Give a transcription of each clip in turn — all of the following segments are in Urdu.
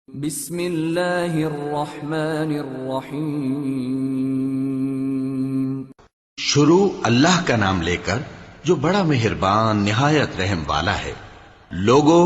بسم اللہ الرحمن الرحیم۔ شروع اللہ کا نام لے کر جو بڑا مہربان نہایت رحم والا ہے۔ لوگو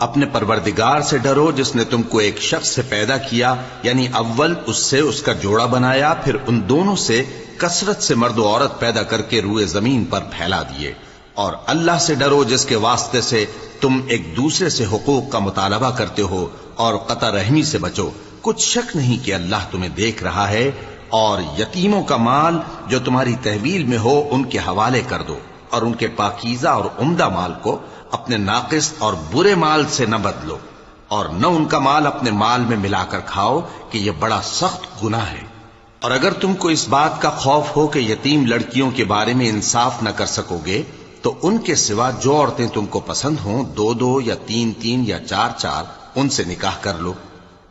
اپنے پروردگار سے ڈرو جس نے تم کو ایک شخص سے پیدا کیا، یعنی اول اس سے اس کا جوڑا بنایا، پھر ان دونوں سے کثرت سے مرد و عورت پیدا کر کے روئے زمین پر پھیلا دیے۔ اور اللہ سے ڈرو جس کے واسطے سے تم ایک دوسرے سے حقوق کا مطالبہ کرتے ہو، اور قطع رحمی سے بچو۔ کچھ شک نہیں کہ اللہ تمہیں دیکھ رہا ہے۔ اور یتیموں کا مال جو تمہاری تحویل میں ہو ان کے حوالے کر دو، اور ان کے پاکیزہ اور عمدہ مال کو اپنے ناقص اور برے مال سے نہ بدلو، اور نہ ان کا مال اپنے مال میں ملا کر کھاؤ کہ یہ بڑا سخت گناہ ہے۔ اور اگر تم کو اس بات کا خوف ہو کہ یتیم لڑکیوں کے بارے میں انصاف نہ کر سکو گے تو ان کے سوا جو عورتیں تم کو پسند ہوں، دو دو یا تین تین یا چار چار، ان سے نکاح کر لو۔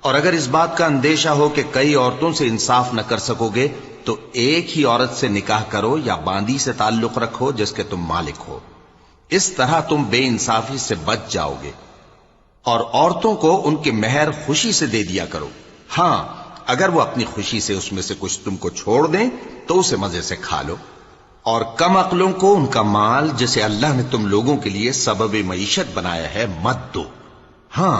اور اگر اس بات کا اندیشہ ہو کہ کئی عورتوں سے انصاف نہ کر سکو گے تو ایک ہی عورت سے نکاح کرو یا باندی سے تعلق رکھو جس کے تم مالک ہو۔ اس طرح تم بے انصافی سے بچ جاؤ گے۔ اور عورتوں کو ان کے مہر خوشی سے دے دیا کرو۔ ہاں، اگر وہ اپنی خوشی سے اس میں سے کچھ تم کو چھوڑ دیں تو اسے مزے سے کھا لو۔ اور کم عقلوں کو ان کا مال جسے اللہ نے تم لوگوں کے لیے سبب معیشت بنایا ہے مت دو۔ ہاں،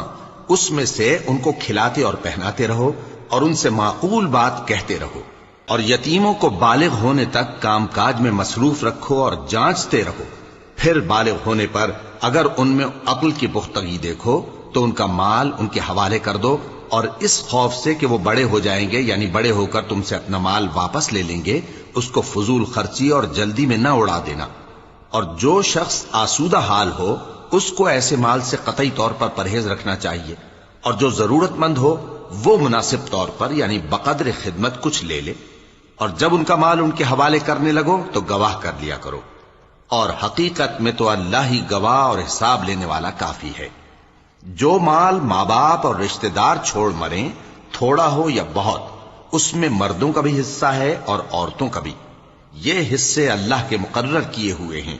اس میں سے ان کو کھلاتے اور پہناتے رہو، اور ان سے معقول بات کہتے رہو۔ اور یتیموں کو بالغ ہونے تک کام کاج میں مصروف رکھو اور جانچتے رہو۔ پھر بالغ ہونے پر اگر ان میں عقل کی پختگی دیکھو تو ان کا مال ان کے حوالے کر دو، اور اس خوف سے کہ وہ بڑے ہو جائیں گے، یعنی بڑے ہو کر تم سے اپنا مال واپس لے لیں گے، اس کو فضول خرچی اور جلدی میں نہ اڑا دینا۔ اور جو شخص آسودہ حال ہو اس کو ایسے مال سے قطعی طور پر پرہیز رکھنا چاہیے، اور جو ضرورت مند ہو وہ مناسب طور پر یعنی بقدر خدمت کچھ لے لے۔ اور جب ان کا مال ان کے حوالے کرنے لگو تو گواہ کر لیا کرو، اور حقیقت میں تو اللہ ہی گواہ اور حساب لینے والا کافی ہے۔ جو مال ماں باپ اور رشتہ دار چھوڑ مریں، تھوڑا ہو یا بہت، اس میں مردوں کا بھی حصہ ہے اور عورتوں کا بھی۔ یہ حصے اللہ کے مقرر کیے ہوئے ہیں۔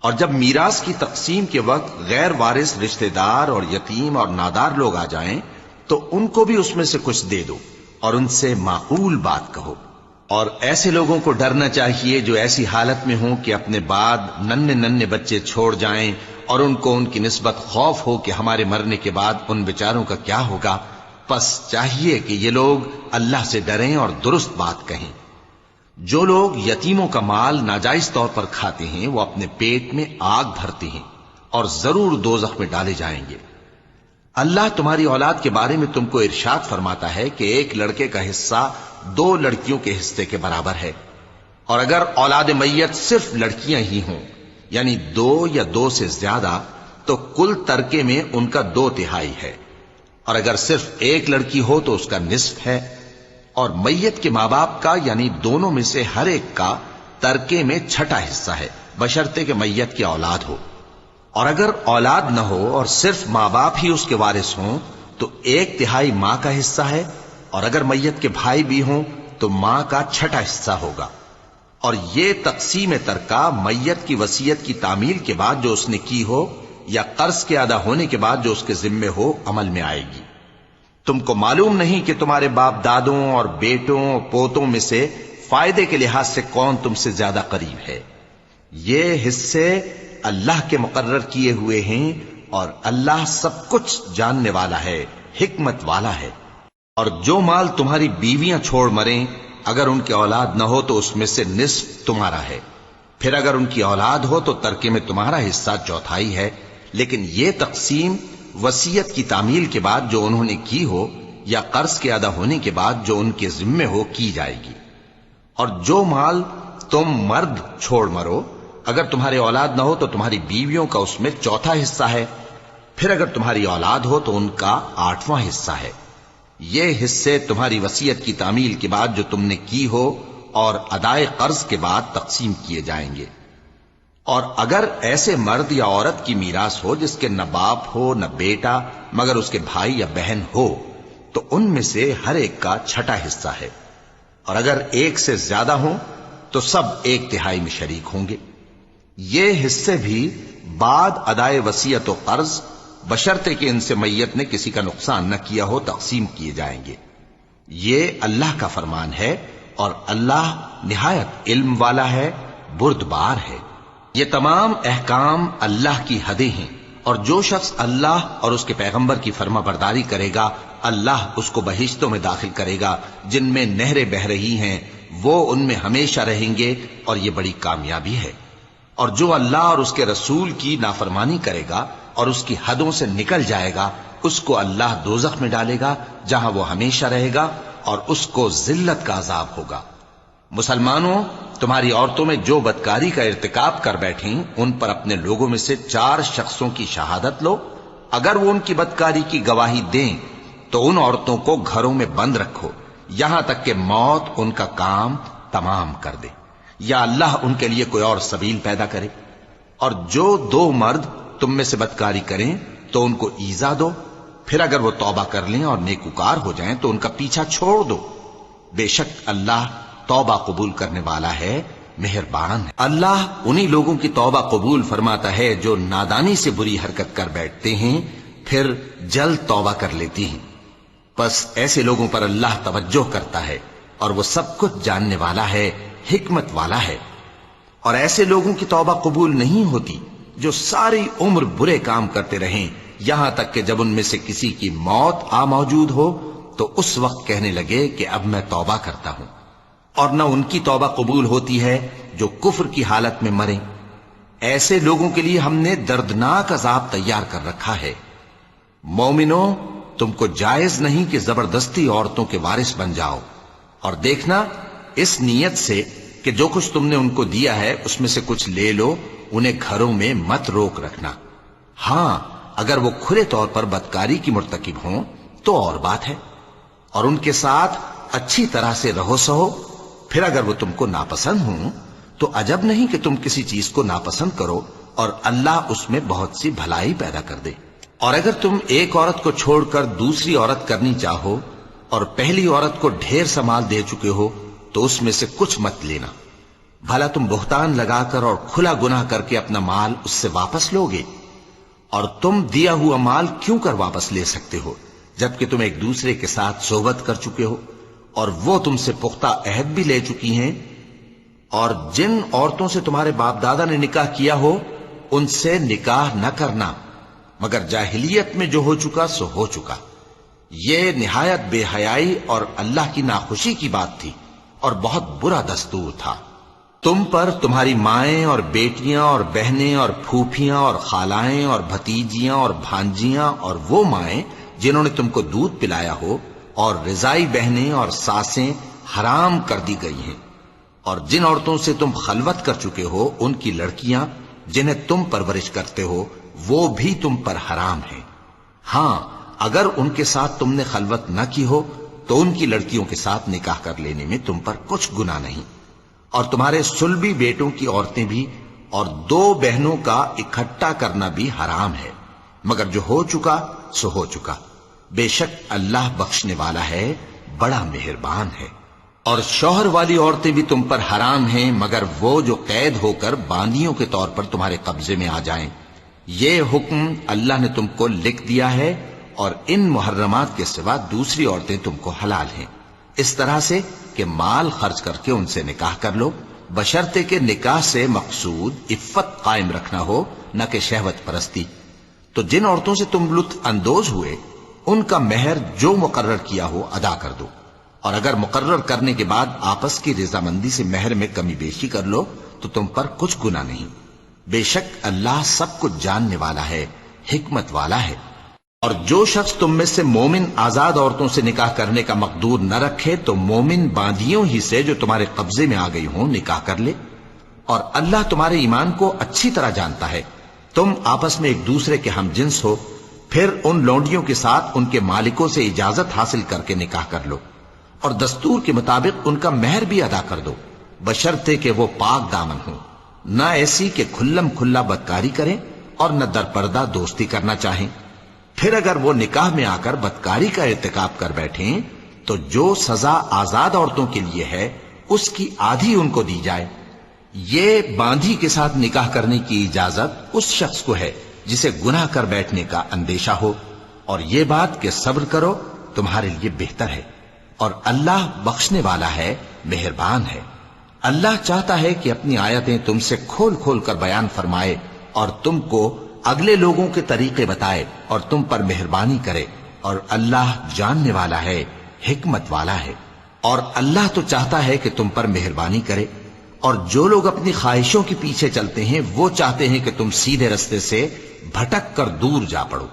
اور جب میراث کی تقسیم کے وقت غیر وارث رشتہ دار اور یتیم اور نادار لوگ آ جائیں تو ان کو بھی اس میں سے کچھ دے دو، اور ان سے معقول بات کہو۔ اور ایسے لوگوں کو ڈرنا چاہیے جو ایسی حالت میں ہوں کہ اپنے بعد ننھے ننھے بچے چھوڑ جائیں، اور ان کو ان کی نسبت خوف ہو کہ ہمارے مرنے کے بعد ان بیچاروں کا کیا ہوگا۔ پس چاہیے کہ یہ لوگ اللہ سے ڈریں اور درست بات کہیں۔ جو لوگ یتیموں کا مال ناجائز طور پر کھاتے ہیں وہ اپنے پیٹ میں آگ بھرتے ہیں اور ضرور دوزخ میں ڈالے جائیں گے۔ اللہ تمہاری اولاد کے بارے میں تم کو ارشاد فرماتا ہے کہ ایک لڑکے کا حصہ دو لڑکیوں کے حصے کے برابر ہے، اور اگر اولاد میت صرف لڑکیاں ہی ہوں یعنی دو یا دو سے زیادہ تو کل ترکے میں ان کا 2/3 ہے، اور اگر صرف ایک لڑکی ہو تو اس کا نصف ہے۔ اور میت کے ماں باپ کا یعنی دونوں میں سے ہر ایک کا ترکے میں 6واں حصہ ہے، بشرطے کہ میت کی اولاد ہو۔ اور اگر اولاد نہ ہو اور صرف ماں باپ ہی اس کے وارث ہوں تو 1/3 ماں کا حصہ ہے، اور اگر میت کے بھائی بھی ہوں تو ماں کا 6واں حصہ ہوگا۔ اور یہ تقسیم ترکہ میت کی وصیت کی تعمیل کے بعد جو اس نے کی ہو یا قرض کے ادا ہونے کے بعد جو اس کے ذمے ہو عمل میں آئے گی۔ تم کو معلوم نہیں کہ تمہارے باپ دادوں اور بیٹوں اور پوتوں میں سے فائدے کے لحاظ سے کون تم سے زیادہ قریب ہے۔ یہ حصے اللہ کے مقرر کیے ہوئے ہیں، اور اللہ سب کچھ جاننے والا ہے، حکمت والا ہے۔ اور جو مال تمہاری بیویاں چھوڑ مریں اگر ان کی اولاد نہ ہو تو اس میں سے نصف تمہارا ہے، پھر اگر ان کی اولاد ہو تو ترکے میں تمہارا حصہ 1/4 ہے۔ لیکن یہ تقسیم وصیت کی تعمیل کے بعد جو انہوں نے کی ہو یا قرض کے ادا ہونے کے بعد جو ان کے ذمے ہو کی جائے گی۔ اور جو مال تم مرد چھوڑ مرو اگر تمہاری اولاد نہ ہو تو تمہاری بیویوں کا اس میں 1/4 حصہ ہے، پھر اگر تمہاری اولاد ہو تو ان کا 8واں حصہ ہے۔ یہ حصے تمہاری وصیت کی تعمیل کے بعد جو تم نے کی ہو اور ادائے قرض کے بعد تقسیم کیے جائیں گے۔ اور اگر ایسے مرد یا عورت کی میراث ہو جس کے نہ باپ ہو نہ بیٹا مگر اس کے بھائی یا بہن ہو تو ان میں سے ہر ایک کا 6واں حصہ ہے، اور اگر ایک سے زیادہ ہوں تو سب 1/3 میں شریک ہوں گے۔ یہ حصے بھی بعد ادائے وصیت و قرض بشرطے کہ ان سے میت نے کسی کا نقصان نہ کیا ہو تقسیم کیے جائیں گے۔ یہ اللہ کا فرمان ہے اور اللہ نہایت علم والا ہے، بردبار ہے۔ یہ تمام احکام اللہ کی حدیں ہیں، اور جو شخص اللہ اور اس کے پیغمبر کی فرما برداری کرے گا اللہ اس کو بہشتوں میں داخل کرے گا جن میں نہریں بہہ رہی ہیں، وہ ان میں ہمیشہ رہیں گے، اور یہ بڑی کامیابی ہے۔ اور جو اللہ اور اس کے رسول کی نافرمانی کرے گا اور اس کی حدوں سے نکل جائے گا اس کو اللہ دوزخ میں ڈالے گا جہاں وہ ہمیشہ رہے گا، اور اس کو ذلت کا عذاب ہوگا۔ مسلمانوں، تمہاری عورتوں میں جو بدکاری کا ارتکاب کر بیٹھیں ان پر اپنے لوگوں میں سے 4 شخصوں کی شہادت لو۔ اگر وہ ان کی بدکاری کی گواہی دیں تو ان عورتوں کو گھروں میں بند رکھو یہاں تک کہ موت ان کا کام تمام کر دے، یا اللہ ان کے لیے کوئی اور سبیل پیدا کرے۔ اور جو 2 مرد تم میں سے بدکاری کریں تو ان کو ایذا دو، پھر اگر وہ توبہ کر لیں اور نیکوکار ہو جائیں تو ان کا پیچھا چھوڑ دو۔ بے شک اللہ توبہ قبول کرنے والا ہے، مہربان ہے۔ اللہ انہی لوگوں کی توبہ قبول فرماتا ہے جو نادانی سے بری حرکت کر بیٹھتے ہیں پھر جلد توبہ کر لیتی ہیں۔ پس ایسے لوگوں پر اللہ توجہ کرتا ہے اور وہ سب کچھ جاننے والا ہے، حکمت والا ہے۔ اور ایسے لوگوں کی توبہ قبول نہیں ہوتی جو ساری عمر برے کام کرتے رہیں یہاں تک کہ جب ان میں سے کسی کی موت آ موجود ہو تو اس وقت کہنے لگے کہ اب میں توبہ کرتا ہوں۔ اور نہ ان کی توبہ قبول ہوتی ہے جو کفر کی حالت میں مریں۔ ایسے لوگوں کے لیے ہم نے دردناک عذاب تیار کر رکھا ہے۔ مومنوں، تم کو جائز نہیں کہ زبردستی عورتوں کے وارث بن جاؤ، اور دیکھنا اس نیت سے کہ جو کچھ تم نے ان کو دیا ہے اس میں سے کچھ لے لو، انہیں گھروں میں مت روک رکھنا۔ ہاں، اگر وہ کھلے طور پر بدکاری کی مرتکب ہوں تو اور بات ہے، اور ان کے ساتھ اچھی طرح سے رہو سہو۔ پھر اگر وہ تم کو ناپسند ہوں تو عجب نہیں کہ تم کسی چیز کو ناپسند کرو، اور اللہ اس میں بہت سی بھلائی پیدا کر دے۔ اور اگر تم ایک عورت کو چھوڑ کر دوسری عورت کرنی چاہو اور پہلی عورت کو ڈھیر سا مال دے چکے ہو تو اس میں سے کچھ مت لینا، بھلا تم بہتان لگا کر اور کھلا گناہ کر کے اپنا مال اس سے واپس لو گے؟ اور تم دیا ہوا مال کیوں کر واپس لے سکتے ہو جبکہ تم ایک دوسرے کے ساتھ صحبت کر چکے ہو اور وہ تم سے پختہ عہد بھی لے چکی ہیں؟ اور جن عورتوں سے تمہارے باپ دادا نے نکاح کیا ہو ان سے نکاح نہ کرنا مگر جاہلیت میں جو ہو چکا سو ہو چکا۔ یہ نہایت بے حیائی اور اللہ کی ناخوشی کی بات تھی اور بہت برا دستور تھا۔ تم پر تمہاری مائیں اور بیٹیاں اور بہنیں اور پھوپھیاں اور خالائیں اور بھتیجیاں اور بھانجیاں اور وہ مائیں جنہوں نے تم کو دودھ پلایا ہو اور رضائی بہنیں اور ساسیں حرام کر دی گئی ہیں، اور جن عورتوں سے تم خلوت کر چکے ہو ان کی لڑکیاں جنہیں تم پرورش کرتے ہو وہ بھی تم پر حرام ہیں۔ ہاں، اگر ان کے ساتھ تم نے خلوت نہ کی ہو تو ان کی لڑکیوں کے ساتھ نکاح کر لینے میں تم پر کچھ گناہ نہیں۔ اور تمہارے صلبی بیٹوں کی عورتیں بھی اور 2 بہنوں کا اکٹھا کرنا بھی حرام ہے، مگر جو ہو چکا سو ہو چکا۔ بے شک اللہ بخشنے والا ہے، بڑا مہربان ہے۔ اور شوہر والی عورتیں بھی تم پر حرام ہیں مگر وہ جو قید ہو کر باندیوں کے طور پر تمہارے قبضے میں آ جائیں۔ یہ حکم اللہ نے تم کو لکھ دیا ہے، اور ان محرمات کے سوا دوسری عورتیں تم کو حلال ہیں، اس طرح سے کہ مال خرچ کر کے ان سے نکاح کر لو، بشرطے کہ نکاح سے مقصود عفت قائم رکھنا ہو نہ کہ شہوت پرستی۔ تو جن عورتوں سے تم لطف اندوز ہوئے ان کا مہر جو مقرر کیا ہو ادا کر دو، اور اگر مقرر کرنے کے بعد آپس کی رضامندی سے مہر میں کمی بیشی کر لو تو تم پر کچھ گناہ نہیں۔ بے شک اللہ سب کچھ جاننے والا ہے، حکمت والا ہے۔ اور جو شخص تم میں سے مومن آزاد عورتوں سے نکاح کرنے کا مقدور نہ رکھے تو مومن باندیوں ہی سے جو تمہارے قبضے میں آ گئی ہوں نکاح کر لے، اور اللہ تمہارے ایمان کو اچھی طرح جانتا ہے۔ تم آپس میں ایک دوسرے کے ہم جنس ہو، پھر ان لونڈیوں کے ساتھ ان کے مالکوں سے اجازت حاصل کر کے نکاح کر لو، اور دستور کے مطابق ان کا مہر بھی ادا کر دو، بشرطے کہ وہ پاک دامن ہوں، نہ ایسی کہ کھلم کھلا بدکاری کریں اور نہ در پردہ دوستی کرنا چاہیں۔ پھر اگر وہ نکاح میں آ کر بدکاری کا ارتکاب کر بیٹھیں تو جو سزا آزاد عورتوں کے لیے ہے اس کی آدھی ان کو دی جائے۔ یہ باندھی کے ساتھ نکاح کرنے کی اجازت اس شخص کو ہے جسے گناہ کر بیٹھنے کا اندیشہ ہو، اور یہ بات کہ صبر کرو تمہارے لیے بہتر ہے، اور اللہ بخشنے والا ہے، مہربان ہے۔ اللہ چاہتا ہے کہ اپنی آیتیں تم سے کھول کھول کر بیان فرمائے اور تم کو اگلے لوگوں کے طریقے بتائے اور تم پر مہربانی کرے، اور اللہ جاننے والا ہے، حکمت والا ہے۔ اور اللہ تو چاہتا ہے کہ تم پر مہربانی کرے، اور جو لوگ اپنی خواہشوں کے پیچھے چلتے ہیں وہ چاہتے ہیں کہ تم سیدھے رستے سے بھٹک کر دور جا پڑو۔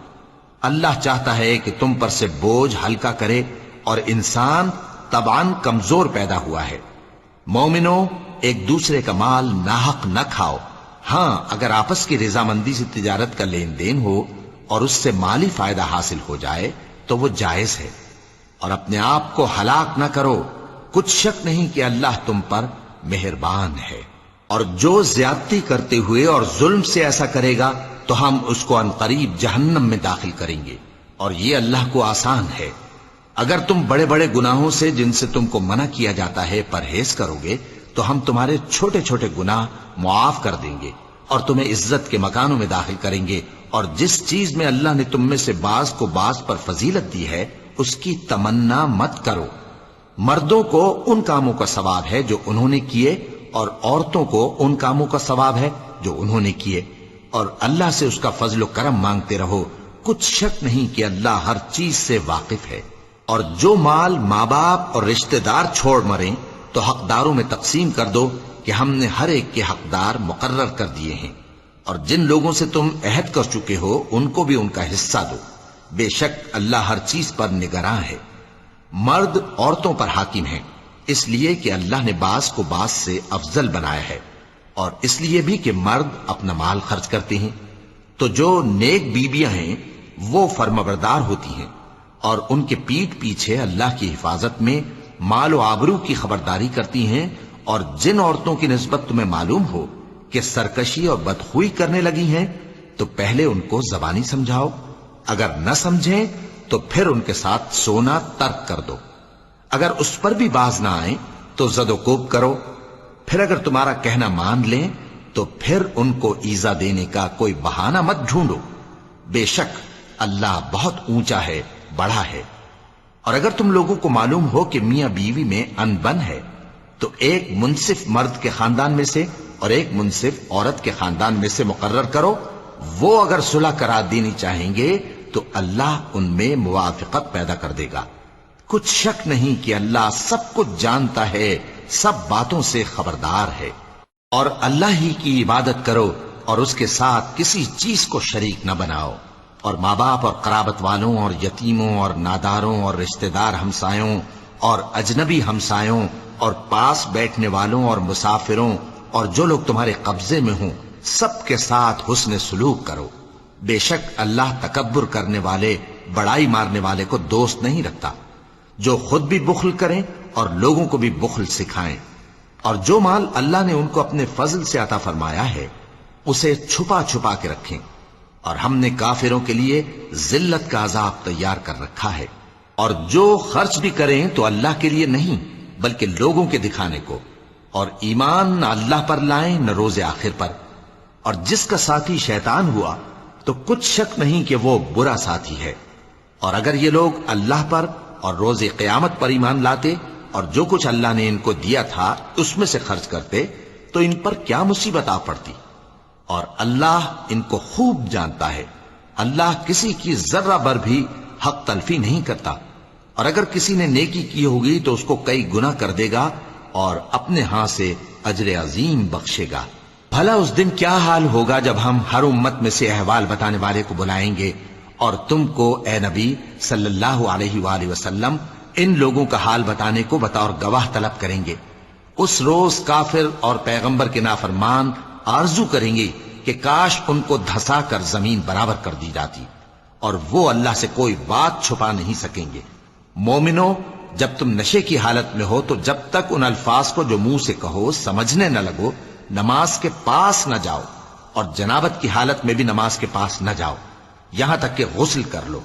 اللہ چاہتا ہے کہ تم پر سے بوجھ ہلکا کرے، اور انسان طبعاً کمزور پیدا ہوا ہے۔ مومنوں، ایک دوسرے کا مال ناحق نہ کھاؤ، ہاں اگر آپس کی رضامندی سے تجارت کا لین دین ہو اور اس سے مالی فائدہ حاصل ہو جائے تو وہ جائز ہے، اور اپنے آپ کو ہلاک نہ کرو، کچھ شک نہیں کہ اللہ تم پر مہربان ہے۔ اور جو زیادتی کرتے ہوئے اور ظلم سے ایسا کرے گا تو ہم اس کو عنقریب جہنم میں داخل کریں گے، اور یہ اللہ کو آسان ہے۔ اگر تم بڑے بڑے گناہوں سے جن سے تم کو منع کیا جاتا ہے پرہیز کرو گے تو ہم تمہارے چھوٹے چھوٹے گناہ معاف کر دیں گے اور تمہیں عزت کے مکانوں میں داخل کریں گے، اور جس چیز میں اللہ نے تم میں سے بعض کو بعض پر فضیلت دی ہے اس کی تمنا مت کرو۔ مردوں کو ان کاموں کا ثواب ہے جو انہوں نے کیے، اور عورتوں کو ان کاموں کا ثواب ہے جو انہوں نے کیے، اور اللہ سے اس کا فضل و کرم مانگتے رہو، کچھ شک نہیں کہ اللہ ہر چیز سے واقف ہے۔ اور جو مال ماں باپ اور رشتہ دار چھوڑ مریں تو حقداروں میں تقسیم کر دو کہ ہم نے ہر ایک کے حقدار مقرر کر دیے ہیں، اور جن لوگوں سے تم عہد کر چکے ہو ان کو بھی ان کا حصہ دو، بے شک اللہ ہر چیز پر نگراں ہے۔ مرد عورتوں پر حاکم ہیں، اس لیے کہ اللہ نے بعض کو بعض سے افضل بنایا ہے، اور اس لیے بھی کہ مرد اپنا مال خرچ کرتے ہیں، تو جو نیک بیویاں ہیں وہ فرمانبردار ہوتی ہیں، اور ان کے پیٹھ پیچھے اللہ کی حفاظت میں مال و آبرو کی خبرداری کرتی ہیں۔ اور جن عورتوں کی نسبت تمہیں معلوم ہو کہ سرکشی اور بدخوئی کرنے لگی ہیں تو پہلے ان کو زبانی سمجھاؤ، اگر نہ سمجھیں تو پھر ان کے ساتھ سونا ترک کر دو، اگر اس پر بھی باز نہ آئیں تو زد و کوب کرو، پھر اگر تمہارا کہنا مان لیں تو پھر ان کو ایذا دینے کا کوئی بہانہ مت ڈھونڈو، بے شک اللہ بہت اونچا ہے، بڑا ہے۔ اور اگر تم لوگوں کو معلوم ہو کہ میاں بیوی میں ان بن ہے تو ایک منصف مرد کے خاندان میں سے اور ایک منصف عورت کے خاندان میں سے مقرر کرو، وہ اگر صلح کرا دینی چاہیں گے تو اللہ ان میں موافقت پیدا کر دے گا۔ کچھ شک نہیں کہ اللہ سب کچھ جانتا ہے، سب باتوں سے خبردار ہے۔ اور اللہ ہی کی عبادت کرو اور اس کے ساتھ کسی چیز کو شریک نہ بناؤ، اور ماں باپ اور قرابت والوں اور یتیموں اور ناداروں اور رشتہ دار ہمسایوں اور اجنبی ہمسایوں اور پاس بیٹھنے والوں اور مسافروں اور جو لوگ تمہارے قبضے میں ہوں سب کے ساتھ حسن سلوک کرو، بے شک اللہ تکبر کرنے والے، بڑائی مارنے والے کو دوست نہیں رکھتا۔ جو خود بھی بخل کریں اور لوگوں کو بھی بخل سکھائیں، اور جو مال اللہ نے ان کو اپنے فضل سے عطا فرمایا ہے اسے چھپا چھپا کے رکھیں، اور ہم نے کافروں کے لیے ذلت کا عذاب تیار کر رکھا ہے۔ اور جو خرچ بھی کریں تو اللہ کے لیے نہیں بلکہ لوگوں کے دکھانے کو، اور ایمان نہ اللہ پر لائیں نہ روز آخر پر، اور جس کا ساتھی شیطان ہوا تو کچھ شک نہیں کہ وہ برا ساتھی ہے۔ اور اگر یہ لوگ اللہ پر اور روز قیامت پر ایمان لاتے اور جو کچھ اللہ نے ان کو دیا تھا اس میں سے خرچ کرتے تو ان پر کیا مصیبت آ پڑتی، اور اللہ ان کو خوب جانتا ہے۔ اللہ کسی کی ذرہ بر بھی حق تلفی نہیں کرتا، اور اگر کسی نے نیکی کی ہوگی تو اس کو کئی گنا کر دے گا اور اپنے ہاں سے اجر عظیم بخشے گا۔ بھلا اس دن کیا حال ہوگا جب ہم ہر امت میں سے احوال بتانے والے کو بلائیں گے اور تم کو اے نبی صلی اللہ علیہ وآلہ وسلم ان لوگوں کا حال بتانے کو بطور گواہ طلب کریں گے۔ اس روز کافر اور پیغمبر کے نافرمان آرزو کریں گے کہ کاش ان کو دھسا کر زمین برابر کر دی جاتی، اور وہ اللہ سے کوئی بات چھپا نہیں سکیں گے۔ مومنو، جب تم نشے کی حالت میں ہو تو جب تک ان الفاظ کو جو منہ سے کہو سمجھنے نہ لگو نماز کے پاس نہ جاؤ، اور جنابت کی حالت میں بھی نماز کے پاس نہ جاؤ یہاں تک کہ غسل کر لو۔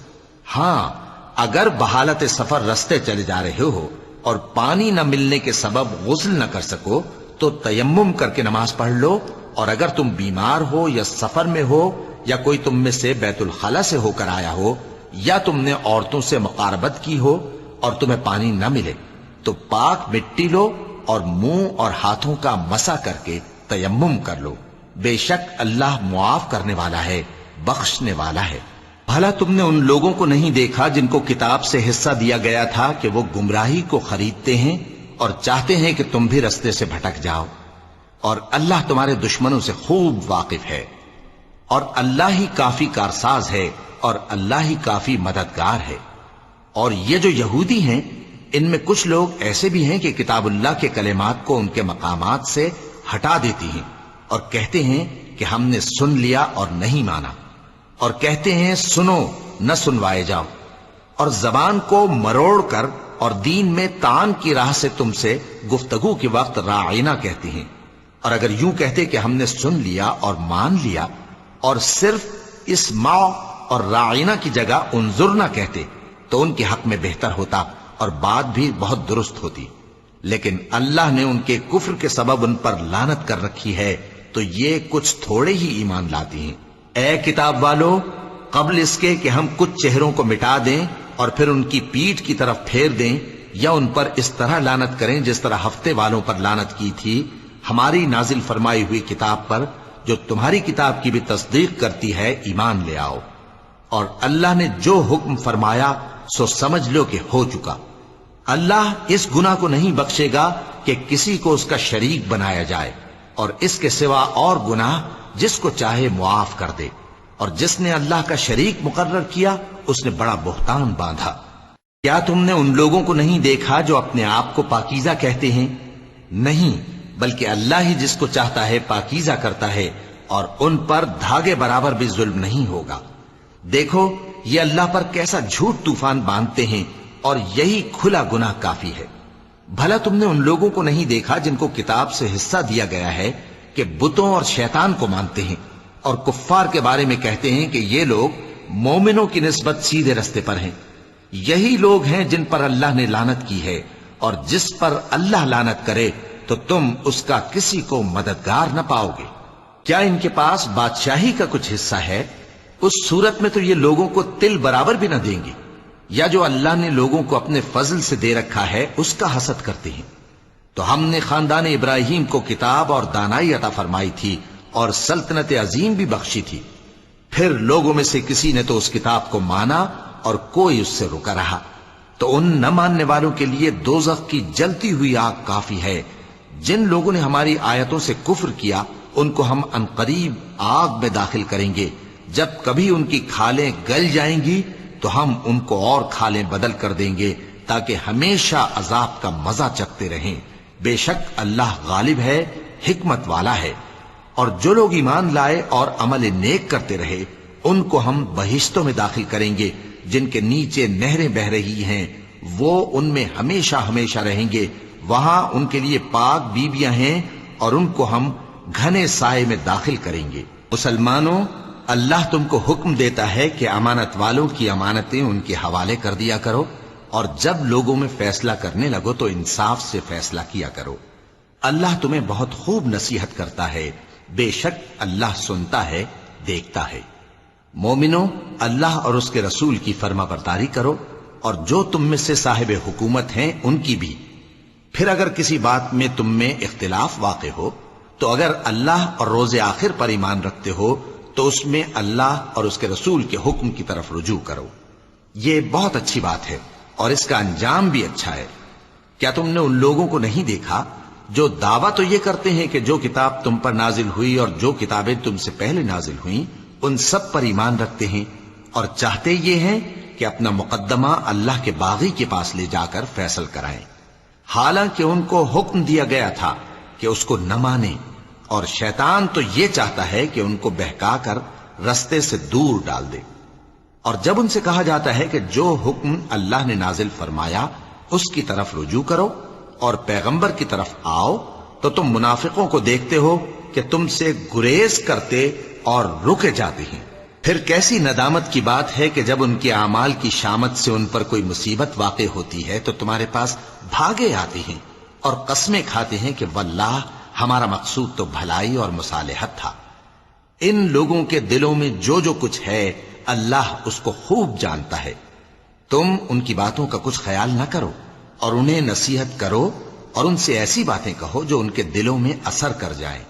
ہاں، اگر بحالت سفر رستے چلے جا رہے ہو اور پانی نہ ملنے کے سبب غسل نہ کر سکو تو تیمم کر کے نماز پڑھ لو، اور اگر تم بیمار ہو یا سفر میں ہو یا کوئی تم میں سے بیت الخلا سے ہو کر آیا ہو، یا تم نے عورتوں سے مقاربت کی ہو اور تمہیں پانی نہ ملے، تو پاک مٹی لو اور منہ اور ہاتھوں کا مسح کر کے تیمم کر لو، بے شک اللہ معاف کرنے والا ہے، بخشنے والا ہے۔ بھلا تم نے ان لوگوں کو نہیں دیکھا جن کو کتاب سے حصہ دیا گیا تھا کہ وہ گمراہی کو خریدتے ہیں اور چاہتے ہیں کہ تم بھی رستے سے بھٹک جاؤ، اور اللہ تمہارے دشمنوں سے خوب واقف ہے، اور اللہ ہی کافی کارساز ہے، اور اللہ ہی کافی مددگار ہے۔ اور یہ جو یہودی ہیں، ان میں کچھ لوگ ایسے بھی ہیں کہ کتاب اللہ کے کلمات کو ان کے مقامات سے ہٹا دیتی ہیں اور کہتے ہیں کہ ہم نے سن لیا اور نہیں مانا، اور کہتے ہیں سنو نہ سنوائے جاؤ، اور زبان کو مروڑ کر اور دین میں طعن کی راہ سے تم سے گفتگو کے وقت راعینا کہتے ہیں۔ اور اگر یوں کہتے کہ ہم نے سن لیا اور مان لیا، اور صرف اسمع اور راعینا کی جگہ انظرنا کہتے، تو ان کے حق میں بہتر ہوتا اور بات بھی بہت درست ہوتی، لیکن اللہ نے ان کے کفر کے سبب ان پر لعنت کر رکھی ہے، تو یہ کچھ تھوڑے ہی ایمان لاتی ہیں۔ اے کتاب والو، قبل اس کے کہ ہم کچھ چہروں کو مٹا دیں اور پھر ان کی پیٹھ کی طرف پھیر دیں یا ان پر اس طرح لعنت کریں جس طرح ہفتے والوں پر لعنت کی تھی، ہماری نازل فرمائی ہوئی کتاب پر جو تمہاری کتاب کی بھی تصدیق کرتی ہے ایمان لے آؤ، اور اللہ نے جو حکم فرمایا سو سمجھ لو کہ ہو چکا۔ اللہ اس گناہ کو نہیں بخشے گا کہ کسی کو اس کا شریک بنایا جائے، اور اس کے سوا اور گناہ جس کو چاہے معاف کر دے، اور جس نے اللہ کا شریک مقرر کیا اس نے بڑا بہتان باندھا۔ کیا تم نے ان لوگوں کو نہیں دیکھا جو اپنے آپ کو پاکیزہ کہتے ہیں؟ نہیں، بلکہ اللہ ہی جس کو چاہتا ہے پاکیزہ کرتا ہے، اور ان پر دھاگے برابر بھی ظلم نہیں ہوگا۔ دیکھو یہ اللہ پر کیسا جھوٹ طوفان باندھتے ہیں، اور یہی کھلا گناہ کافی ہے۔ بھلا تم نے ان لوگوں کو نہیں دیکھا جن کو کتاب سے حصہ دیا گیا ہے کہ بتوں اور شیطان کو مانتے ہیں، اور کفار کے بارے میں کہتے ہیں کہ یہ لوگ مومنوں کی نسبت سیدھے رستے پر ہیں۔ یہی لوگ ہیں جن پر اللہ نے لعنت کی ہے، اور جس پر اللہ لعنت کرے تو تم اس کا کسی کو مددگار نہ پاؤ گے۔ کیا ان کے پاس بادشاہی کا کچھ حصہ ہے؟ اس صورت میں تو یہ لوگوں کو تل برابر بھی نہ دیں گے۔ یا جو اللہ نے لوگوں کو اپنے فضل سے دے رکھا ہے اس کا حسد کرتے ہیں۔ تو ہم نے خاندان ابراہیم کو کتاب اور دانائی عطا فرمائی تھی اور سلطنت عظیم بھی بخشی تھی۔ پھر لوگوں میں سے کسی نے تو اس کتاب کو مانا اور کوئی اس سے رکا رہا، تو ان نہ ماننے والوں کے لیے دوزخ کی جلتی ہوئی آگ کافی ہے۔ جن لوگوں نے ہماری آیتوں سے کفر کیا ان کو ہم عنقریب آگ میں داخل کریں گے، جب کبھی ان کی کھالیں گل جائیں گی تو ہم ان کو اور کھالیں بدل کر دیں گے تاکہ ہمیشہ عذاب کا مزہ چکھتے رہیں۔ بے شک اللہ غالب ہے، حکمت والا ہے۔ اور جو لوگ ایمان لائے اور عمل نیک کرتے رہے ان کو ہم بہشتوں میں داخل کریں گے جن کے نیچے نہریں بہ رہی ہیں، وہ ان میں ہمیشہ ہمیشہ رہیں گے۔ وہاں ان کے لیے پاک بیویاں ہیں اور ان کو ہم گھنے سائے میں داخل کریں گے۔ مسلمانوں، اللہ تم کو حکم دیتا ہے کہ امانت والوں کی امانتیں ان کے حوالے کر دیا کرو، اور جب لوگوں میں فیصلہ کرنے لگو تو انصاف سے فیصلہ کیا کرو۔ اللہ تمہیں بہت خوب نصیحت کرتا ہے، بے شک اللہ سنتا ہے، دیکھتا ہے۔ مومنوں، اللہ اور اس کے رسول کی فرما برداری کرو، اور جو تم میں سے صاحب حکومت ہیں ان کی بھی۔ پھر اگر کسی بات میں تم میں اختلاف واقع ہو تو اگر اللہ اور روز آخر پر ایمان رکھتے ہو تو اس میں اللہ اور اس کے رسول کے حکم کی طرف رجوع کرو۔ یہ بہت اچھی بات ہے اور اس کا انجام بھی اچھا ہے۔ کیا تم نے ان لوگوں کو نہیں دیکھا جو دعویٰ تو یہ کرتے ہیں کہ جو کتاب تم پر نازل ہوئی اور جو کتابیں تم سے پہلے نازل ہوئیں ان سب پر ایمان رکھتے ہیں، اور چاہتے یہ ہیں کہ اپنا مقدمہ اللہ کے باغی کے پاس لے جا کر فیصل کرائیں، حالانکہ ان کو حکم دیا گیا تھا کہ اس کو نہ مانیں، اور شیطان تو یہ چاہتا ہے کہ ان کو بہکا کر رستے سے دور ڈال دے۔ اور جب ان سے کہا جاتا ہے کہ جو حکم اللہ نے نازل فرمایا اس کی طرف رجوع کرو اور پیغمبر کی طرف آؤ، تو تم منافقوں کو دیکھتے ہو کہ تم سے گریز کرتے اور رکے جاتے ہیں۔ پھر کیسی ندامت کی بات ہے کہ جب ان کے اعمال کی شامت سے ان پر کوئی مصیبت واقع ہوتی ہے تو تمہارے پاس بھاگے آتے ہیں اور قسمیں کھاتے ہیں کہ واللہ ہمارا مقصود تو بھلائی اور مصالحت تھا۔ ان لوگوں کے دلوں میں جو جو کچھ ہے اللہ اس کو خوب جانتا ہے۔ تم ان کی باتوں کا کچھ خیال نہ کرو اور انہیں نصیحت کرو اور ان سے ایسی باتیں کہو جو ان کے دلوں میں اثر کر جائیں۔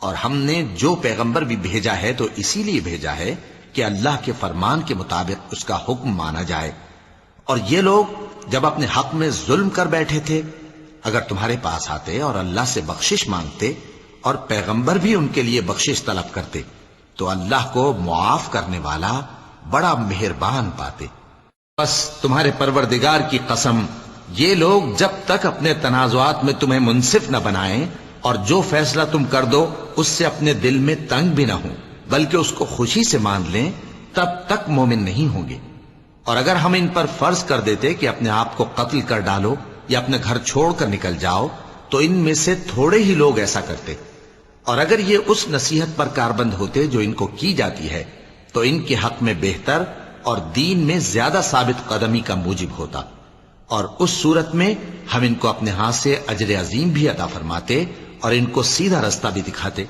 اور ہم نے جو پیغمبر بھی بھیجا ہے تو اسی لیے بھیجا ہے کہ اللہ کے فرمان کے مطابق اس کا حکم مانا جائے۔ اور یہ لوگ جب اپنے حق میں ظلم کر بیٹھے تھے، اگر تمہارے پاس آتے اور اللہ سے بخشش مانگتے اور پیغمبر بھی ان کے لیے بخشش طلب کرتے تو اللہ کو معاف کرنے والا بڑا مہربان پاتے۔ بس تمہارے پروردگار کی قسم، یہ لوگ جب تک اپنے تنازعات میں تمہیں منصف نہ بنائیں اور جو فیصلہ تم کر دو اس سے اپنے دل میں تنگ بھی نہ ہوں بلکہ اس کو خوشی سے مان لیں، تب تک مومن نہیں ہوں گے۔ اور اگر ہم ان پر فرض کر دیتے کہ اپنے آپ کو قتل کر ڈالو یا اپنے گھر چھوڑ کر نکل جاؤ تو ان میں سے تھوڑے ہی لوگ ایسا کرتے، اور اگر یہ اس نصیحت پر کاربند ہوتے جو ان کو کی جاتی ہے تو ان کے حق میں بہتر اور دین میں زیادہ ثابت قدمی کا موجب ہوتا، اور اس صورت میں ہم ان کو اپنے ہاتھ سے اجر عظیم بھی عطا فرماتے اور ان کو سیدھا رستہ بھی دکھاتے۔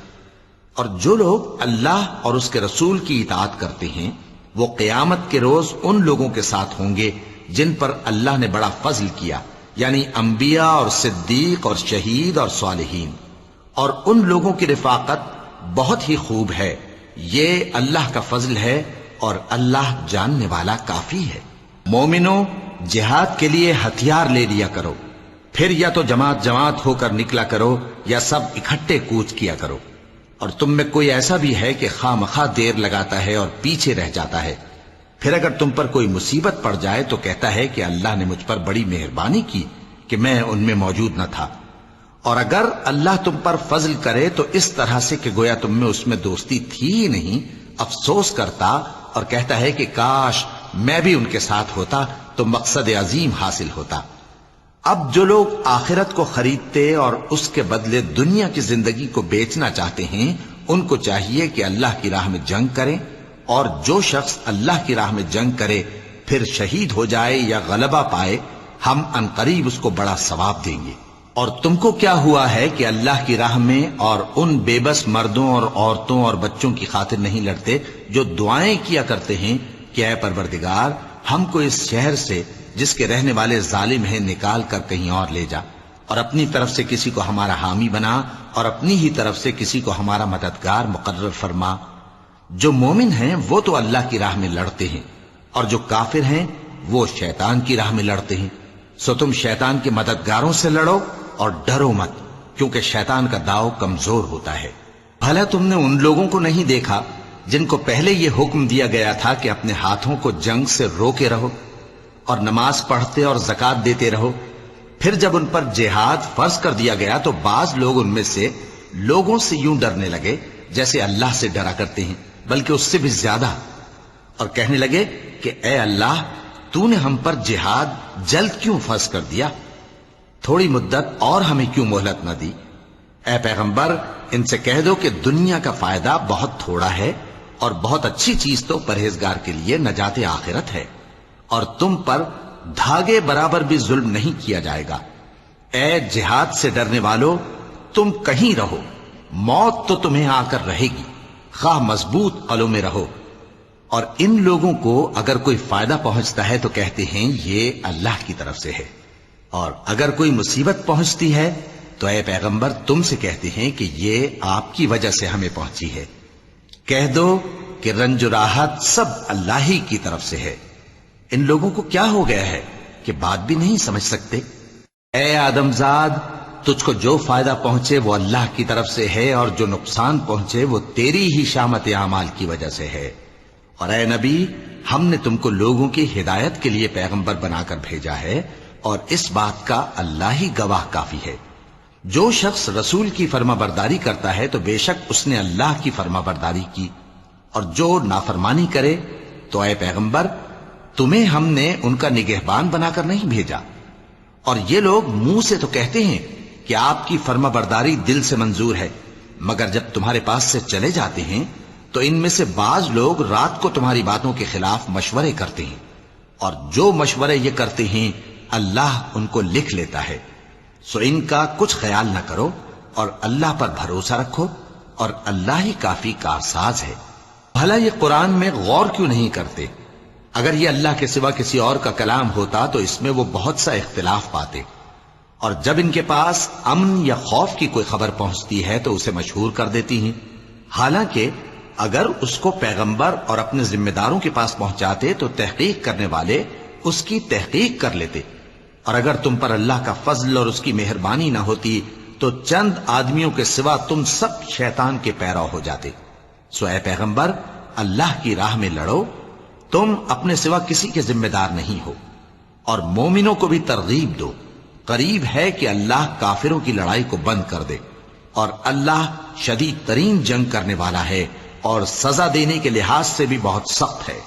اور جو لوگ اللہ اور اس کے رسول کی اطاعت کرتے ہیں وہ قیامت کے روز ان لوگوں کے ساتھ ہوں گے جن پر اللہ نے بڑا فضل کیا، یعنی انبیاء اور صدیق اور شہید اور صالحین، اور ان لوگوں کی رفاقت بہت ہی خوب ہے۔ یہ اللہ کا فضل ہے اور اللہ جاننے والا کافی ہے۔ مومنوں، جہاد کے لیے ہتھیار لے لیا کرو، پھر یا تو جماعت جماعت ہو کر نکلا کرو یا سب اکٹھے کوچ کیا کرو۔ اور تم میں کوئی ایسا بھی ہے کہ خواہ مخواہ دیر لگاتا ہے اور پیچھے رہ جاتا ہے، پھر اگر تم پر کوئی مصیبت پڑ جائے تو کہتا ہے کہ اللہ نے مجھ پر بڑی مہربانی کی کہ میں ان میں موجود نہ تھا۔ اور اگر اللہ تم پر فضل کرے تو اس طرح سے کہ گویا تم میں اس میں دوستی تھی ہی نہیں، افسوس کرتا اور کہتا ہے کہ کاش میں بھی ان کے ساتھ ہوتا تو مقصد عظیم حاصل ہوتا۔ اب جو لوگ آخرت کو خریدتے اور اس کے بدلے دنیا کی زندگی کو بیچنا چاہتے ہیں ان کو چاہیے کہ اللہ کی راہ میں جنگ کریں، اور جو شخص اللہ کی راہ میں جنگ کرے پھر شہید ہو جائے یا غلبہ پائے ہم عنقریب اس کو بڑا ثواب دیں گے۔ اور تم کو کیا ہوا ہے کہ اللہ کی راہ میں اور ان بے بس مردوں اور عورتوں اور بچوں کی خاطر نہیں لڑتے جو دعائیں کیا کرتے ہیں کہ اے پروردگار ہم کو اس شہر سے جس کے رہنے والے ظالم ہیں نکال کر کہیں اور لے جا، اور اپنی طرف سے کسی کو ہمارا حامی بنا اور اپنی ہی طرف سے کسی کو ہمارا مددگار مقرر فرما۔ جو مومن ہیں وہ تو اللہ کی راہ میں لڑتے ہیں، اور جو کافر ہیں وہ شیطان کی راہ میں لڑتے ہیں، سو تم شیطان کے مددگاروں سے لڑو اور ڈرو مت، کیونکہ شیطان کا داؤ کمزور ہوتا ہے۔ بھلا تم نے ان لوگوں کو نہیں دیکھا جن کو پہلے یہ حکم دیا گیا تھا کہ اپنے ہاتھوں کو جنگ سے روکے رہو اور نماز پڑھتے اور زکوٰۃ دیتے رہو، پھر جب ان پر جہاد فرض کر دیا گیا تو بعض لوگ ان میں سے لوگوں سے یوں ڈرنے لگے جیسے اللہ سے ڈرا کرتے ہیں، بلکہ اس سے بھی زیادہ، اور کہنے لگے کہ اے اللہ تو نے ہم پر جہاد جلد کیوں فرض کر دیا، تھوڑی مدت اور ہمیں کیوں مہلت نہ دی۔ اے پیغمبر ان سے کہہ دو کہ دنیا کا فائدہ بہت تھوڑا ہے اور بہت اچھی چیز تو پرہیزگار کے لیے نجات آخرت ہے، اور تم پر دھاگے برابر بھی ظلم نہیں کیا جائے گا۔ اے جہاد سے ڈرنے والو، تم کہیں رہو، موت تو تمہیں آ کر رہے گی، خواہ مضبوط قلعوں میں رہو۔ اور ان لوگوں کو اگر کوئی فائدہ پہنچتا ہے تو کہتے ہیں یہ اللہ کی طرف سے ہے، اور اگر کوئی مصیبت پہنچتی ہے تو اے پیغمبر تم سے کہتے ہیں کہ یہ آپ کی وجہ سے ہمیں پہنچی ہے۔ کہہ دو کہ رنج و راحت سب اللہ ہی کی طرف سے ہے۔ ان لوگوں کو کیا ہو گیا ہے کہ بات بھی نہیں سمجھ سکتے؟ اے آدم زاد، تجھ کو جو فائدہ پہنچے وہ اللہ کی طرف سے ہے، اور جو نقصان پہنچے وہ تیری ہی شامت اعمال کی وجہ سے ہے۔ اور اے نبی، ہم نے تم کو لوگوں کی ہدایت کے لیے پیغمبر بنا کر بھیجا ہے، اور اس بات کا اللہ ہی گواہ کافی ہے۔ جو شخص رسول کی فرما برداری کرتا ہے تو بے شک اس نے اللہ کی فرما برداری کی، اور جو نافرمانی کرے تو اے پیغمبر تمہیں ہم نے ان کا نگہبان بنا کر نہیں بھیجا۔ اور یہ لوگ منہ سے تو کہتے ہیں کہ آپ کی فرما برداری دل سے منظور ہے، مگر جب تمہارے پاس سے چلے جاتے ہیں تو ان میں سے بعض لوگ رات کو تمہاری باتوں کے خلاف مشورے کرتے ہیں، اور جو مشورے یہ کرتے ہیں اللہ ان کو لکھ لیتا ہے۔ سو ان کا کچھ خیال نہ کرو اور اللہ پر بھروسہ رکھو، اور اللہ ہی کافی کارساز ہے۔ بھلا یہ قرآن میں غور کیوں نہیں کرتے؟ اگر یہ اللہ کے سوا کسی اور کا کلام ہوتا تو اس میں وہ بہت سا اختلاف پاتے، اور جب ان کے پاس امن یا خوف کی کوئی خبر پہنچتی ہے تو اسے مشہور کر دیتی ہیں، حالانکہ اگر اس کو پیغمبر اور اپنے ذمہ داروں کے پاس پہنچاتے تو تحقیق کرنے والے اس کی تحقیق کر لیتے، اور اگر تم پر اللہ کا فضل اور اس کی مہربانی نہ ہوتی تو چند آدمیوں کے سوا تم سب شیطان کے پیرو ہو جاتے۔ سو اے پیغمبر، اللہ کی راہ میں لڑو، تم اپنے سوا کسی کے ذمہ دار نہیں ہو، اور مومنوں کو بھی ترغیب دو، قریب ہے کہ اللہ کافروں کی لڑائی کو بند کر دے، اور اللہ شدید ترین جنگ کرنے والا ہے اور سزا دینے کے لحاظ سے بھی بہت سخت ہے۔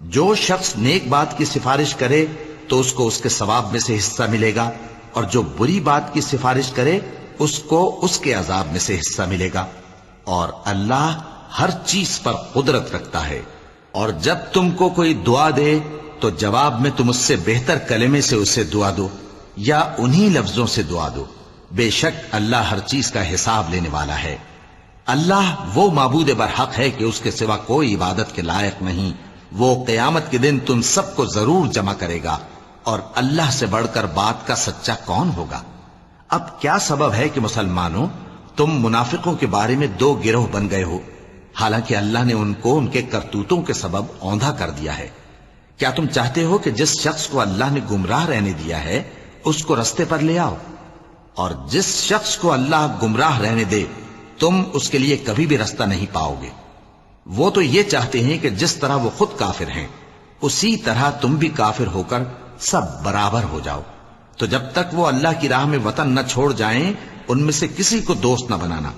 جو شخص نیک بات کی سفارش کرے تو اس کو اس کے ثواب میں سے حصہ ملے گا، اور جو بری بات کی سفارش کرے اس کو اس کے عذاب میں سے حصہ ملے گا، اور اللہ ہر چیز پر قدرت رکھتا ہے۔ اور جب تم کو کوئی دعا دے تو جواب میں تم اس سے بہتر کلمے سے اسے دعا دو یا انہی لفظوں سے دعا دو، بے شک اللہ ہر چیز کا حساب لینے والا ہے۔ اللہ وہ معبود برحق ہے کہ اس کے سوا کوئی عبادت کے لائق نہیں، وہ قیامت کے دن تم سب کو ضرور جمع کرے گا، اور اللہ سے بڑھ کر بات کا سچا کون ہوگا؟ اب کیا سبب ہے کہ مسلمانوں تم منافقوں کے بارے میں دو گروہ بن گئے ہو، حالانکہ اللہ نے ان کو ان کے کرتوتوں کے سبب اوندھا کر دیا ہے؟ کیا تم چاہتے ہو کہ جس شخص کو اللہ نے گمراہ رہنے دیا ہے اس کو رستے پر لے آؤ، اور جس شخص کو اللہ گمراہ رہنے دے تم اس کے لیے کبھی بھی رستہ نہیں پاؤ گے؟ وہ تو یہ چاہتے ہیں کہ جس طرح وہ خود کافر ہیں اسی طرح تم بھی کافر ہو کر سب برابر ہو جاؤ۔ تو جب تک وہ اللہ کی راہ میں وطن نہ چھوڑ جائیں ان میں سے کسی کو دوست نہ بنانا،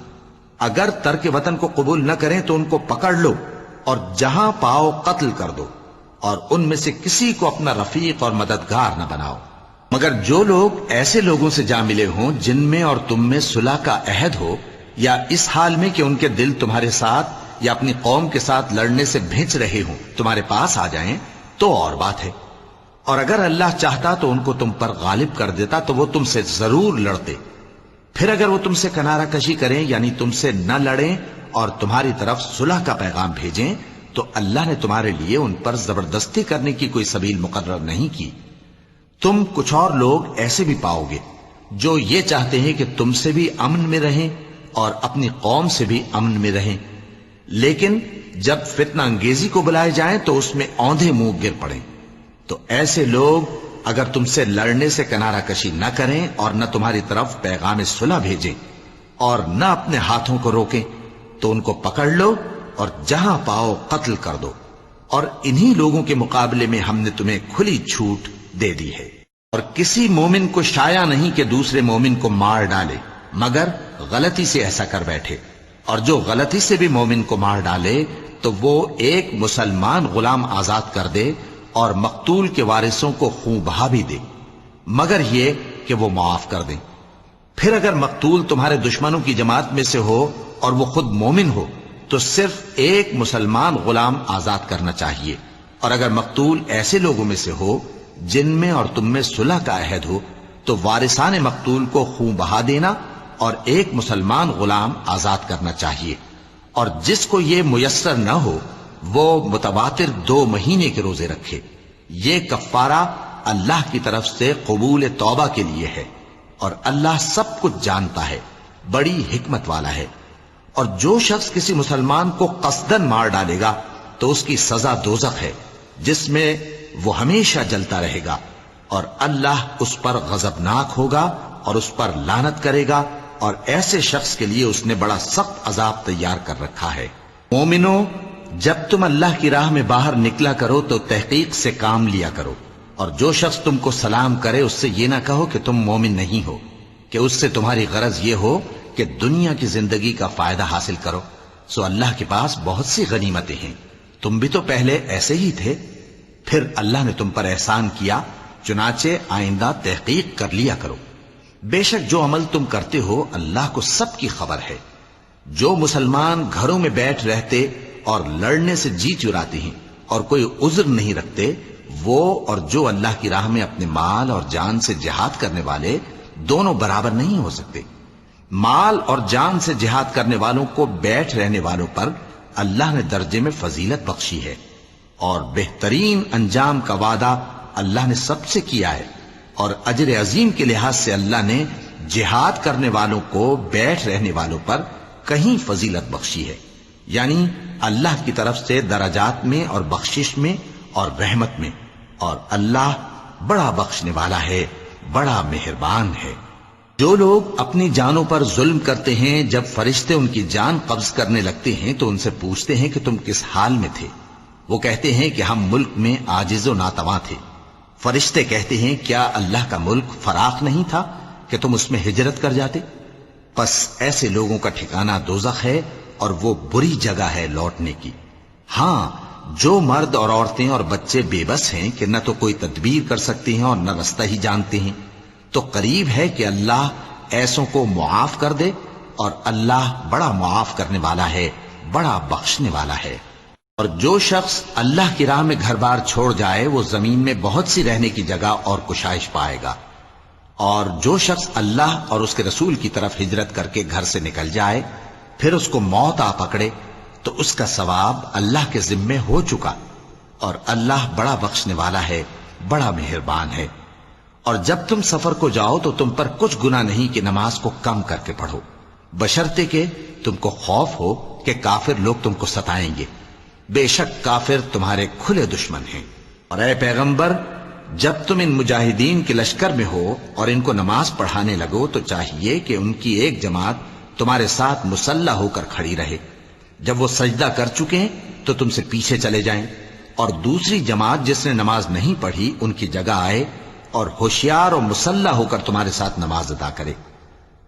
اگر ترک وطن کو قبول نہ کریں تو ان کو پکڑ لو اور جہاں پاؤ قتل کر دو، اور ان میں سے کسی کو اپنا رفیق اور مددگار نہ بناؤ، مگر جو لوگ ایسے لوگوں سے جا ملے ہوں جن میں اور تم میں صلح کا عہد ہو، یا اس حال میں کہ ان کے دل تمہارے ساتھ یا اپنی قوم کے ساتھ لڑنے سے بھنچ رہے ہوں تمہارے پاس آ جائیں تو اور بات ہے، اور اگر اللہ چاہتا تو ان کو تم پر غالب کر دیتا تو وہ تم سے ضرور لڑتے۔ پھر اگر وہ تم سے کنارہ کشی کریں یعنی تم سے نہ لڑیں اور تمہاری طرف صلح کا پیغام بھیجیں تو اللہ نے تمہارے لیے ان پر زبردستی کرنے کی کوئی سبیل مقرر نہیں کی۔ تم کچھ اور لوگ ایسے بھی پاؤ گے جو یہ چاہتے ہیں کہ تم سے بھی امن میں رہیں اور اپنی قوم سے بھی امن میں رہیں، لیکن جب فتنہ انگیزی کو بلائے جائیں تو اس میں اوندھے منہ گر پڑیں۔ تو ایسے لوگ اگر تم سے لڑنے سے کنارہ کشی نہ کریں اور نہ تمہاری طرف پیغام صلح بھیجیں اور نہ اپنے ہاتھوں کو روکیں تو ان کو پکڑ لو اور جہاں پاؤ قتل کر دو، اور انہی لوگوں کے مقابلے میں ہم نے تمہیں کھلی چھوٹ دے دی ہے۔ اور کسی مومن کو شایع نہیں کہ دوسرے مومن کو مار ڈالے مگر غلطی سے ایسا کر بیٹھے، اور جو غلطی سے بھی مومن کو مار ڈالے تو وہ ایک مسلمان غلام آزاد کر دے اور مقتول کے وارثوں کو خون بہا بھی دے، مگر یہ کہ وہ معاف کر دیں۔ پھر اگر مقتول تمہارے دشمنوں کی جماعت میں سے ہو اور وہ خود مومن ہو تو صرف ایک مسلمان غلام آزاد کرنا چاہیے، اور اگر مقتول ایسے لوگوں میں سے ہو جن میں اور تم میں صلح کا عہد ہو تو وارثان مقتول کو خون بہا دینا اور ایک مسلمان غلام آزاد کرنا چاہیے، اور جس کو یہ میسر نہ ہو وہ متواتر 2 مہینے کے روزے رکھے۔ یہ کفارہ اللہ کی طرف سے قبول توبہ کے لیے ہے، اور اللہ سب کچھ جانتا ہے، بڑی حکمت والا ہے۔ اور جو شخص کسی مسلمان کو قصدن مار ڈالے گا تو اس کی سزا دوزخ ہے جس میں وہ ہمیشہ جلتا رہے گا، اور اللہ اس پر غضبناک ہوگا اور اس پر لعنت کرے گا، اور ایسے شخص کے لیے اس نے بڑا سخت عذاب تیار کر رکھا ہے۔ مومنوں، جب تم اللہ کی راہ میں باہر نکلا کرو تو تحقیق سے کام لیا کرو، اور جو شخص تم کو سلام کرے اس سے یہ نہ کہو کہ تم مومن نہیں ہو، کہ اس سے تمہاری غرض یہ ہو کہ دنیا کی زندگی کا فائدہ حاصل کرو۔ سو اللہ کے پاس بہت سی غنیمتیں ہیں، تم بھی تو پہلے ایسے ہی تھے، پھر اللہ نے تم پر احسان کیا، چنانچہ آئندہ تحقیق کر لیا کرو۔ بے شک جو عمل تم کرتے ہو اللہ کو سب کی خبر ہے۔ جو مسلمان گھروں میں بیٹھ رہتے اور لڑنے سے جی چراتے ہیں اور کوئی عذر نہیں رکھتے، وہ اور جو اللہ کی راہ میں اپنے مال اور جان سے جہاد کرنے والے دونوں برابر نہیں ہو سکتے۔ مال اور جان سے جہاد کرنے والوں کو بیٹھ رہنے والوں پر اللہ نے درجے میں فضیلت بخشی ہے، اور بہترین انجام کا وعدہ اللہ نے سب سے کیا ہے، اور اجر عظیم کے لحاظ سے اللہ نے جہاد کرنے والوں کو بیٹھ رہنے والوں پر کہیں فضیلت بخشی ہے، یعنی اللہ کی طرف سے درجات میں اور بخشش میں اور رحمت میں، اور اللہ بڑا بخشنے والا ہے، بڑا مہربان ہے۔ جو لوگ اپنی جانوں پر ظلم کرتے ہیں، جب فرشتے ان کی جان قبض کرنے لگتے ہیں تو ان سے پوچھتے ہیں کہ تم کس حال میں تھے؟ وہ کہتے ہیں کہ ہم ملک میں عاجز و ناتواں تھے۔ فرشتے کہتے ہیں کیا اللہ کا ملک فراخ نہیں تھا کہ تم اس میں ہجرت کر جاتے؟ پس ایسے لوگوں کا ٹھکانہ دوزخ ہے، اور وہ بری جگہ ہے لوٹنے کی۔ ہاں، جو مرد اور عورتیں اور بچے بے بس ہیں کہ نہ تو کوئی تدبیر کر سکتے ہیں اور نہ رستہ ہی جانتے ہیں، تو قریب ہے کہ اللہ ایسوں کو معاف کر دے، اور اللہ بڑا معاف کرنے والا ہے، بڑا بخشنے والا ہے۔ اور جو شخص اللہ کی راہ میں گھر بار چھوڑ جائے وہ زمین میں بہت سی رہنے کی جگہ اور کشائش پائے گا، اور جو شخص اللہ اور اس کے رسول کی طرف ہجرت کر کے گھر سے نکل جائے پھر اس کو موت آ پکڑے تو اس کا ثواب اللہ کے ذمے ہو چکا، اور اللہ بڑا بخشنے والا ہے، بڑا مہربان ہے۔ اور جب تم سفر کو جاؤ تو تم پر کچھ گناہ نہیں کہ نماز کو کم کر کے پڑھو، بشرطے کہ تم کو خوف ہو کہ کافر لوگ تم کو ستائیں گے، بے شک کافر تمہارے کھلے دشمن ہیں۔ اور اے پیغمبر، جب تم ان مجاہدین کے لشکر میں ہو اور ان کو نماز پڑھانے لگو تو چاہیے کہ ان کی ایک جماعت تمہارے ساتھ مسلح ہو کر کھڑی رہے، جب وہ سجدہ کر چکے تو تم سے پیچھے چلے جائیں، اور دوسری جماعت جس نے نماز نہیں پڑھی ان کی جگہ آئے اور ہوشیار اور مسلح ہو کر تمہارے ساتھ نماز ادا کرے۔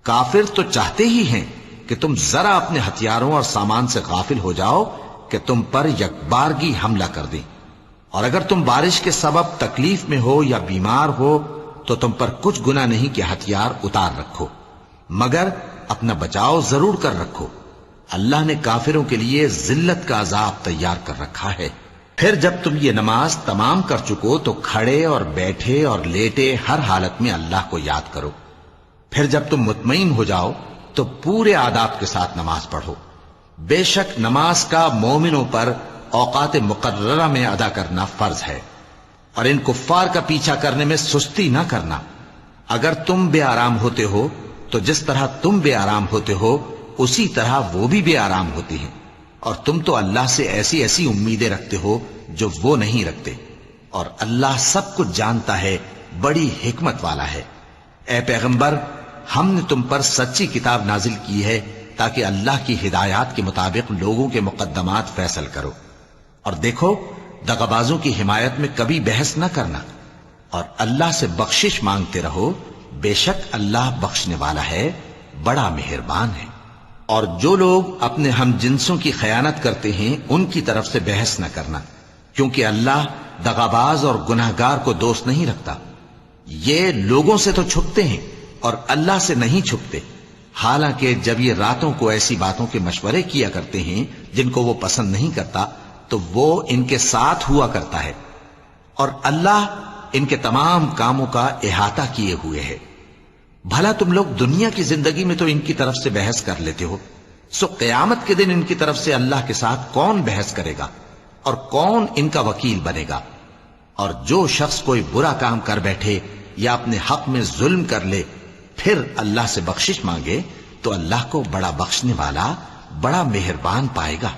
کافر تو چاہتے ہی ہیں کہ تم ذرا اپنے ہتھیاروں اور سامان سے غافل ہو جاؤ کہ تم پر یکبارگی حملہ کر دیں، اور اگر تم بارش کے سبب تکلیف میں ہو یا بیمار ہو تو تم پر کچھ گناہ نہیں کہ ہتھیار اتار رکھو، مگر اپنا بچاؤ ضرور کر رکھو۔ اللہ نے کافروں کے لیے ذلت کا عذاب تیار کر رکھا ہے۔ پھر جب تم یہ نماز تمام کر چکو تو کھڑے اور بیٹھے اور لیٹے ہر حالت میں اللہ کو یاد کرو۔ پھر جب تم مطمئن ہو جاؤ تو پورے آداب کے ساتھ نماز پڑھو۔ بے شک نماز کا مومنوں پر اوقات مقررہ میں ادا کرنا فرض ہے، اور ان کفار کا پیچھا کرنے میں سستی نہ کرنا۔ اگر تم بے آرام ہوتے ہو تو جس طرح تم بے آرام ہوتے ہو اسی طرح وہ بھی بے آرام ہوتے ہیں، اور تم تو اللہ سے ایسی ایسی امیدیں رکھتے ہو جو وہ نہیں رکھتے، اور اللہ سب کچھ جانتا ہے، بڑی حکمت والا ہے۔ اے پیغمبر، ہم نے تم پر سچی کتاب نازل کی ہے تاکہ اللہ کی ہدایات کے مطابق لوگوں کے مقدمات فیصل کرو، اور دیکھو دغابازوں کی حمایت میں کبھی بحث نہ کرنا، اور اللہ سے بخشش مانگتے رہو، بے شک اللہ بخشنے والا ہے، بڑا مہربان ہے۔ اور جو لوگ اپنے ہم جنسوں کی خیانت کرتے ہیں ان کی طرف سے بحث نہ کرنا، کیونکہ اللہ دغاباز اور گناہگار کو دوست نہیں رکھتا۔ یہ لوگوں سے تو چھپتے ہیں اور اللہ سے نہیں چھپتے، حالانکہ جب یہ راتوں کو ایسی باتوں کے مشورے کیا کرتے ہیں جن کو وہ پسند نہیں کرتا تو وہ ان کے ساتھ ہوا کرتا ہے، اور اللہ ان کے تمام کاموں کا احاطہ کیے ہوئے ہے۔ بھلا تم لوگ دنیا کی زندگی میں تو ان کی طرف سے بحث کر لیتے ہو، سو قیامت کے دن ان کی طرف سے اللہ کے ساتھ کون بحث کرے گا اور کون ان کا وکیل بنے گا؟ اور جو شخص کوئی برا کام کر بیٹھے یا اپنے حق میں ظلم کر لے پھر اللہ سے بخشش مانگے تو اللہ کو بڑا بخشنے والا، بڑا مہربان پائے گا۔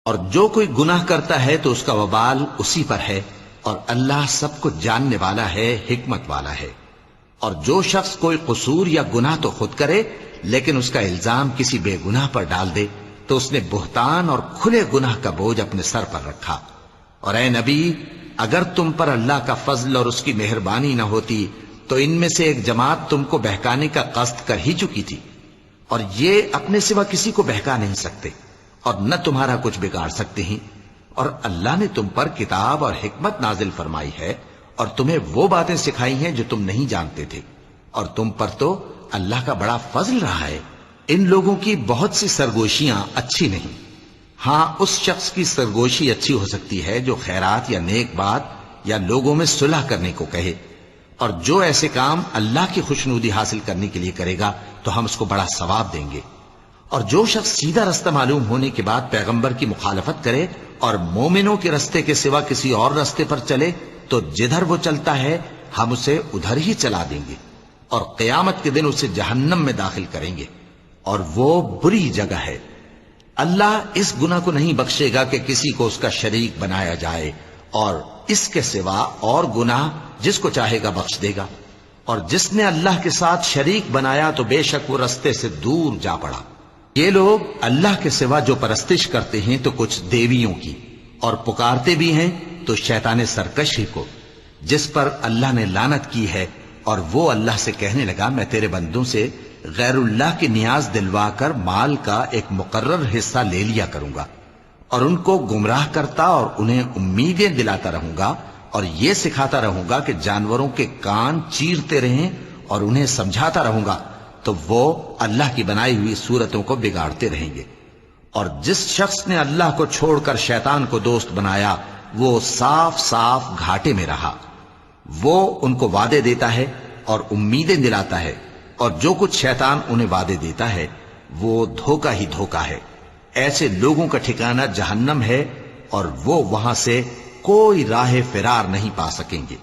اور جو کوئی گناہ کرتا ہے تو اس کا وبال اسی پر ہے، اور اللہ سب کچھ جاننے والا ہے، حکمت والا ہے۔ اور جو شخص کوئی قصور یا گناہ تو خود کرے لیکن اس کا الزام کسی بے گناہ پر ڈال دے تو اس نے بہتان اور کھلے گناہ کا بوجھ اپنے سر پر رکھا۔ اور اے نبی، اگر تم پر اللہ کا فضل اور اس کی مہربانی نہ ہوتی تو ان میں سے ایک جماعت تم کو بہکانے کا قصد کر ہی چکی تھی، اور یہ اپنے سوا کسی کو بہکا نہیں سکتے اور نہ تمہارا کچھ بگاڑ سکتے ہیں۔ اور اللہ نے تم پر کتاب اور حکمت نازل فرمائی ہے اور تمہیں وہ باتیں سکھائی ہیں جو تم نہیں جانتے تھے، اور تم پر تو اللہ کا بڑا فضل رہا ہے۔ ان لوگوں کی بہت سی سرگوشیاں اچھی نہیں، ہاں اس شخص کی سرگوشی اچھی ہو سکتی ہے جو خیرات یا نیک بات یا لوگوں میں صلح کرنے کو کہے، اور جو ایسے کام اللہ کی خوشنودی حاصل کرنے کے لیے کرے گا تو ہم اس کو بڑا ثواب دیں گے۔ اور جو شخص سیدھا رستہ معلوم ہونے کے بعد پیغمبر کی مخالفت کرے اور مومنوں کے رستے کے سوا کسی اور رستے پر چلے تو جدھر وہ چلتا ہے ہم اسے ادھر ہی چلا دیں گے، اور قیامت کے دن اسے جہنم میں داخل کریں گے، اور وہ بری جگہ ہے۔ اللہ اس گناہ کو نہیں بخشے گا کہ کسی کو اس کا شریک بنایا جائے، اور اس کے سوا اور گناہ جس کو چاہے گا بخش دے گا، اور جس نے اللہ کے ساتھ شریک بنایا تو بے شک وہ رستے سے دور جا پڑا۔ یہ لوگ اللہ کے سوا جو پرستش کرتے ہیں تو کچھ دیویوں کی، اور پکارتے بھی ہیں تو شیطان سرکشی کو، جس پر اللہ نے لعنت کی ہے، اور وہ اللہ سے کہنے لگا میں تیرے بندوں سے غیر اللہ کی نیاز دلوا کر مال کا ایک مقرر حصہ لے لیا کروں گا، اور ان کو گمراہ کرتا اور انہیں امیدیں دلاتا رہوں گا، اور یہ سکھاتا رہوں گا کہ جانوروں کے کان چیرتے رہیں، اور انہیں سمجھاتا رہوں گا، تو وہ اللہ کی بنائی ہوئی صورتوں کو بگاڑتے رہیں گے۔ اور جس شخص نے اللہ کو چھوڑ کر شیطان کو دوست بنایا وہ صاف صاف گھاٹے میں رہا۔ وہ ان کو وعدے دیتا ہے اور امیدیں دلاتا ہے، اور جو کچھ شیطان انہیں وعدے دیتا ہے وہ دھوکہ ہی دھوکہ ہے۔ ایسے لوگوں کا ٹھکانہ جہنم ہے، اور وہ وہاں سے کوئی راہ فرار نہیں پا سکیں گے۔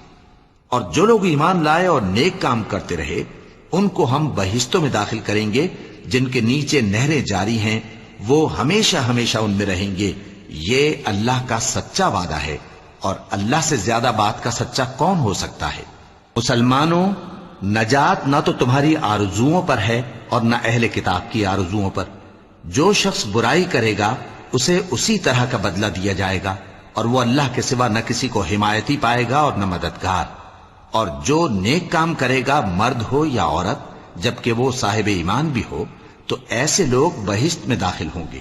اور جو لوگ ایمان لائے اور نیک کام کرتے رہے ان کو ہم بہشتوں میں داخل کریں گے جن کے نیچے نہریں جاری ہیں، وہ ہمیشہ ہمیشہ ان میں رہیں گے۔ یہ اللہ کا سچا وعدہ ہے، اور اللہ سے زیادہ بات کا سچا کون ہو سکتا ہے؟ مسلمانوں، نجات نہ تو تمہاری آرزوؤں پر ہے اور نہ اہل کتاب کی آرزوؤں پر۔ جو شخص برائی کرے گا اسے اسی طرح کا بدلہ دیا جائے گا، اور وہ اللہ کے سوا نہ کسی کو حمایتی پائے گا اور نہ مددگار۔ اور جو نیک کام کرے گا مرد ہو یا عورت جبکہ وہ صاحب ایمان بھی ہو تو ایسے لوگ بہشت میں داخل ہوں گے،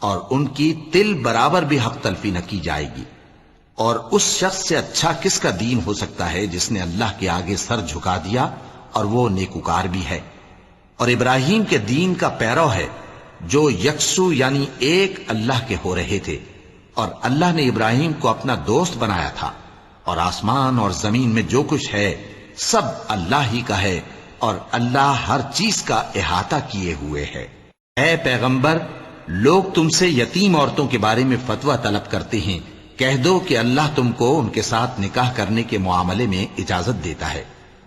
اور ان کی تل برابر بھی حق تلفی نہ کی جائے گی۔ اور اس شخص سے اچھا کس کا دین ہو سکتا ہے جس نے اللہ کے آگے سر جھکا دیا اور وہ نیکوکار بھی ہے، اور ابراہیم کے دین کا پیرو ہے جو یکسو یعنی ایک اللہ کے ہو رہے تھے، اور اللہ نے ابراہیم کو اپنا دوست بنایا تھا۔ اور آسمان اور زمین میں جو کچھ ہے سب اللہ ہی کا ہے، اور اللہ ہر چیز کا احاطہ کیے ہوئے ہے۔ اے پیغمبر، لوگ تم سے یتیم عورتوں کے بارے میں فتویٰ طلب کرتے ہیں، کہہ دو کہ اللہ تم کو ان کے ساتھ نکاح کرنے کے معاملے میں اجازت دیتا ہے،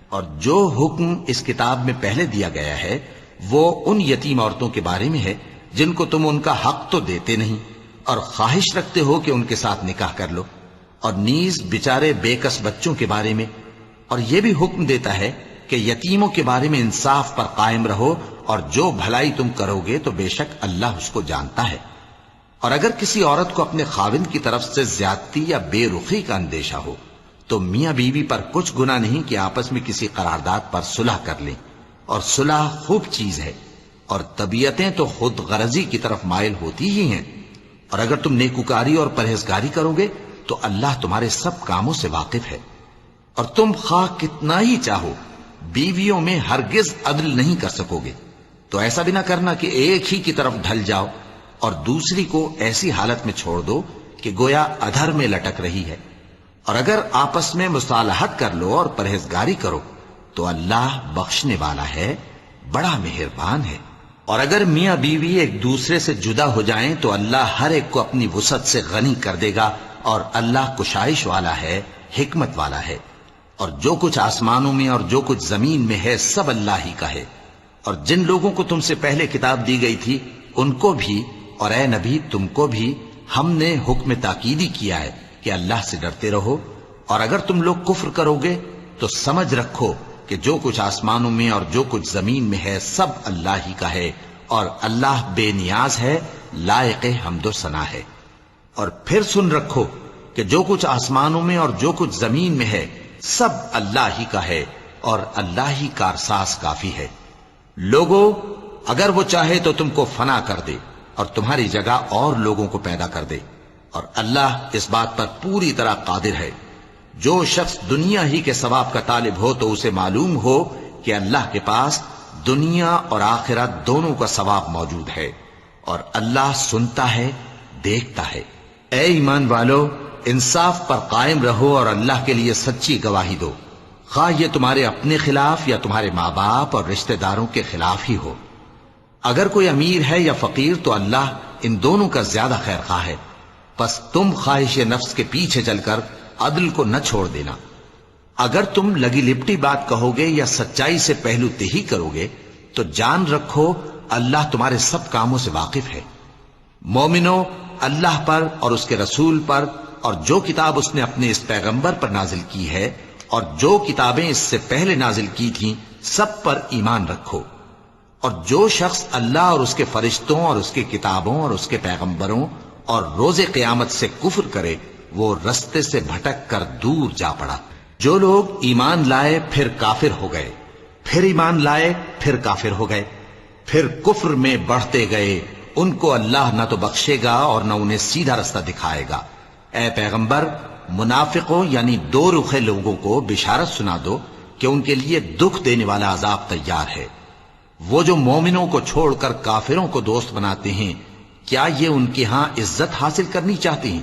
اور جو حکم اس کتاب میں پہلے دیا گیا ہے وہ ان یتیم عورتوں کے بارے میں ہے جن کو تم ان کا حق تو دیتے نہیں، اور خواہش رکھتے ہو کہ ان کے ساتھ نکاح کر لو، اور نیز بیچارے بے کس بچوں کے بارے میں، اور یہ بھی حکم دیتا ہے کہ یتیموں کے بارے میں انصاف پر قائم رہو، اور جو بھلائی تم کرو گے تو بے شک اللہ اس کو جانتا ہے۔ اور اگر کسی عورت کو اپنے خاوند کی طرف سے زیادتی یا بے رخی کا اندیشہ ہو تو میاں بیوی پر کچھ گناہ نہیں کہ آپس میں کسی قرارداد پر صلح کر لیں، اور صلح خوب چیز ہے، اور طبیعتیں تو خود غرضی کی طرف مائل ہوتی ہی ہیں۔ اور اگر تم نیکوکاری اور پرہیزگاری کرو گے تو اللہ تمہارے سب کاموں سے واقف ہے۔ اور تم خواہ کتنا ہی چاہو بیویوں میں ہرگز عدل نہیں کر سکو گے، تو ایسا بھی نہ کرنا کہ ایک ہی کی طرف ڈھل جاؤ اور دوسری کو ایسی حالت میں چھوڑ دو کہ گویا ادھر میں لٹک رہی ہے۔ اور اگر آپس میں مصالحت کر لو اور پرہیزگاری کرو تو اللہ بخشنے والا ہے، بڑا مہربان ہے۔ اور اگر میاں بیوی ایک دوسرے سے جدا ہو جائیں تو اللہ ہر ایک کو اپنی وسعت سے غنی کر دے گا، اور اللہ کشائش والا ہے، حکمت والا ہے۔ اور جو کچھ آسمانوں میں اور جو کچھ زمین میں ہے سب اللہ ہی کا ہے۔ اور جن لوگوں کو تم سے پہلے کتاب دی گئی تھی ان کو بھی اور اے نبی تم کو بھی ہم نے حکم تاکیدی کیا ہے کہ اللہ سے ڈرتے رہو، اور اگر تم لوگ کفر کرو گے تو سمجھ رکھو کہ جو کچھ آسمانوں میں اور جو کچھ زمین میں ہے سب اللہ ہی کا ہے، اور اللہ بے نیاز ہے، لائق حمد و ثنا ہے۔ اور پھر سن رکھو کہ جو کچھ آسمانوں میں اور جو کچھ زمین میں ہے سب اللہ ہی کا ہے، اور اللہ ہی کارساز کافی ہے۔ لوگو، اگر وہ چاہے تو تم کو فنا کر دے اور تمہاری جگہ اور لوگوں کو پیدا کر دے، اور اللہ اس بات پر پوری طرح قادر ہے۔ جو شخص دنیا ہی کے ثواب کا طالب ہو تو اسے معلوم ہو کہ اللہ کے پاس دنیا اور آخرت دونوں کا ثواب موجود ہے، اور اللہ سنتا ہے، دیکھتا ہے۔ اے ایمان والو، انصاف پر قائم رہو اور اللہ کے لیے سچی گواہی دو۔ خواہ یہ تمہارے اپنے خلاف یا تمہارے ماں باپ اور رشتہ داروں کے خلاف ہی ہو۔ اگر کوئی امیر ہے یا فقیر تو اللہ ان دونوں کا زیادہ خیر خواہ ہے، پس تم خواہش نفس کے پیچھے چل کر عدل کو نہ چھوڑ دینا۔ اگر تم لگی لپٹی بات کہو گے یا سچائی سے پہلو تہی کرو گے تو جان رکھو اللہ تمہارے سب کاموں سے واقف ہے۔ مومنو، اللہ پر اور اس کے رسول پر اور جو کتاب اس نے اپنے اس پیغمبر پر نازل کی ہے اور جو کتابیں اس سے پہلے نازل کی تھیں سب پر ایمان رکھو۔ اور جو شخص اللہ اور اس کے فرشتوں اور اس کے کتابوں اور اس کے پیغمبروں اور روز قیامت سے کفر کرے وہ رستے سے بھٹک کر دور جا پڑا۔ جو لوگ ایمان لائے پھر کافر ہو گئے، پھر ایمان لائے پھر کافر ہو گئے، پھر کفر میں بڑھتے گئے، ان کو اللہ نہ تو بخشے گا اور نہ انہیں سیدھا رستہ دکھائے گا۔ اے پیغمبر، منافقوں یعنی دو رخے لوگوں کو بشارت سنا دو کہ ان کے لیے دکھ دینے والا عذاب تیار ہے۔ وہ جو مومنوں کو چھوڑ کر کافروں کو دوست بناتے ہیں، کیا یہ ان کے ہاں عزت حاصل کرنی چاہتے ہیں؟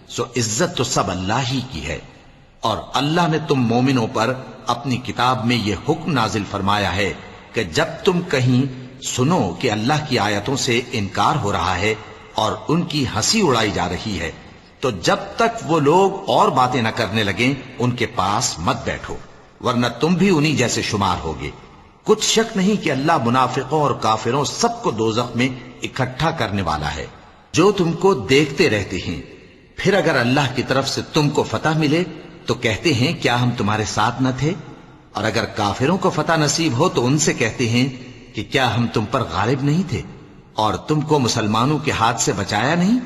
سو عزت تو سب اللہ ہی کی ہے۔ اور اللہ نے تم مومنوں پر اپنی کتاب میں یہ حکم نازل فرمایا ہے کہ جب تم کہیں سنو کہ اللہ کی آیتوں سے انکار ہو رہا ہے اور ان کی ہنسی اڑائی جا رہی ہے تو جب تک وہ لوگ اور باتیں نہ کرنے لگیں ان کے پاس مت بیٹھو، ورنہ تم بھی انہی جیسے شمار ہوگے۔ کچھ شک نہیں کہ اللہ منافقوں اور کافروں سب کو دوزخ میں اکٹھا کرنے والا ہے۔ جو تم کو دیکھتے رہتے ہیں، پھر اگر اللہ کی طرف سے تم کو فتح ملے تو کہتے ہیں کیا ہم تمہارے ساتھ نہ تھے؟ اور اگر کافروں کو فتح نصیب ہو تو ان سے کہتے ہیں کہ کیا ہم تم پر غالب نہیں تھے اور تم کو مسلمانوں کے ہاتھ سے بچایا نہیں؟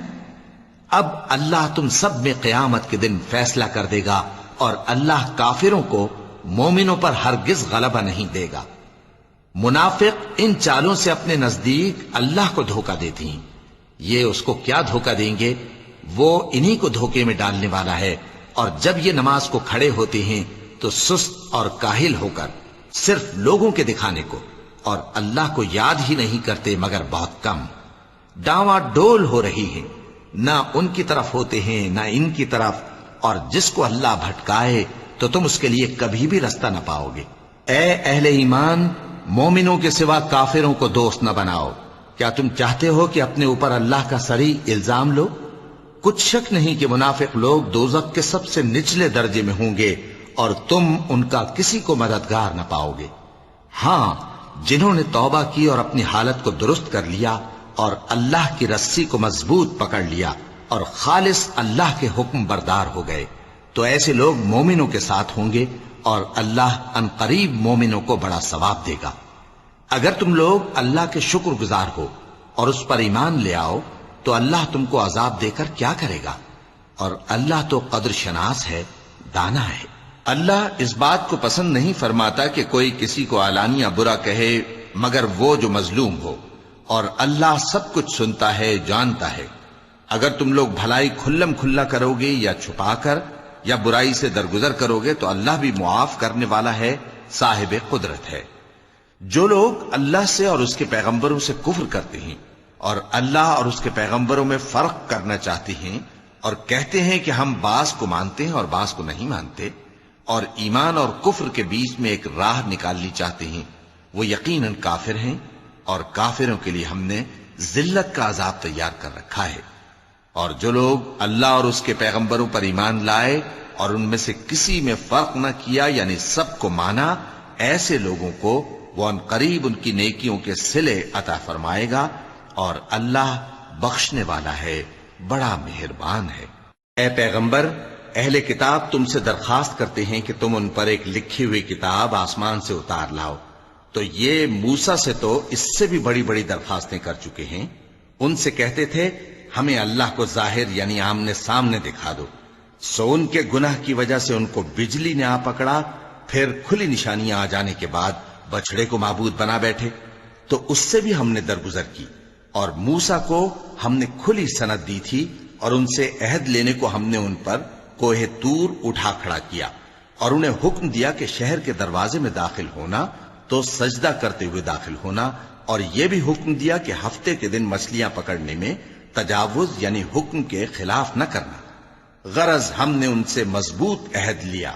اب اللہ تم سب میں قیامت کے دن فیصلہ کر دے گا اور اللہ کافروں کو مومنوں پر ہرگز غلبہ نہیں دے گا۔ منافق ان چالوں سے اپنے نزدیک اللہ کو دھوکہ دیتی ہیں، یہ اس کو کیا دھوکہ دیں گے؟ وہ انہی کو دھوکے میں ڈالنے والا ہے۔ اور جب یہ نماز کو کھڑے ہوتے ہیں تو سست اور کاہل ہو کر صرف لوگوں کے دکھانے کو اور اللہ کو یاد ہی نہیں کرتے مگر بہت کم۔ ڈاواں ڈول ہو رہی ہے، نہ ان کی طرف ہوتے ہیں نہ ان کی طرف، اور جس کو اللہ بھٹکائے تو تم اس کے لیے کبھی بھی رستہ نہ پاؤ گے۔ اے اہل ایمان، مومنوں کے سوا کافروں کو دوست نہ بناؤ۔ کیا تم چاہتے ہو کہ اپنے اوپر اللہ کا صریح الزام لو؟ کچھ شک نہیں کہ منافق لوگ دوزخ کے سب سے نچلے درجے میں ہوں گے اور تم ان کا کسی کو مددگار نہ پاؤ گے۔ ہاں، جنہوں نے توبہ کی اور اپنی حالت کو درست کر لیا اور اللہ کی رسی کو مضبوط پکڑ لیا اور خالص اللہ کے حکم بردار ہو گئے تو ایسے لوگ مومنوں کے ساتھ ہوں گے اور اللہ ان قریب مومنوں کو بڑا ثواب دے گا۔ اگر تم لوگ اللہ کے شکر گزار ہو اور اس پر ایمان لے آؤ تو اللہ تم کو عذاب دے کر کیا کرے گا؟ اور اللہ تو قدر شناس ہے، دانا ہے۔ اللہ اس بات کو پسند نہیں فرماتا کہ کوئی کسی کو علانیہ برا کہے مگر وہ جو مظلوم ہو، اور اللہ سب کچھ سنتا ہے، جانتا ہے۔ اگر تم لوگ بھلائی کھلم کھلا کرو گے یا چھپا کر یا برائی سے درگزر کرو گے تو اللہ بھی معاف کرنے والا ہے، صاحب قدرت ہے۔ جو لوگ اللہ سے اور اس کے پیغمبروں سے کفر کرتے ہیں اور اللہ اور اس کے پیغمبروں میں فرق کرنا چاہتے ہیں اور کہتے ہیں کہ ہم بعض کو مانتے ہیں اور بعض کو نہیں مانتے، اور ایمان اور کفر کے بیچ میں ایک راہ نکالنی چاہتے ہیں، وہ یقیناً کافر ہیں، اور کافروں کے لیے ہم نے ذلت کا عذاب تیار کر رکھا ہے۔ اور جو لوگ اللہ اور اس کے پیغمبروں پر ایمان لائے اور ان میں سے کسی میں فرق نہ کیا یعنی سب کو مانا، ایسے لوگوں کو وہ ان قریب ان کی نیکیوں کے صلے عطا فرمائے گا، اور اللہ بخشنے والا ہے، بڑا مہربان ہے۔ اے پیغمبر، اہل کتاب تم سے درخواست کرتے ہیں کہ تم ان پر ایک لکھی ہوئی کتاب آسمان سے اتار لاؤ، تو یہ موسیٰ سے تو اس سے بھی بڑی بڑی درخواستیں کر چکے ہیں۔ ان سے کہتے تھے ہمیں اللہ کو ظاہر یعنی آمنے سامنے دکھا دو، سو ان کے گناہ کی وجہ سے ان کو بجلی نے آ پکڑا، پھر کھلی نشانیاں آ جانے کے بعد بچڑے کو معبود بنا بیٹھے، تو اس سے بھی ہم نے درگزر کی۔ اور موسیٰ کو ہم نے کھلی سند دی تھی اور ان سے عہد لینے کو ہم نے ان پر کوہ طور اٹھا کھڑا کیا، اور انہیں حکم دیا کہ شہر کے دروازے میں داخل ہونا تو سجدہ کرتے ہوئے داخل ہونا، اور یہ بھی حکم دیا کہ ہفتے کے دن مچھلیاں پکڑنے میں تجاوز یعنی حکم کے خلاف نہ کرنا۔ غرض ہم نے ان سے مضبوط عہد لیا،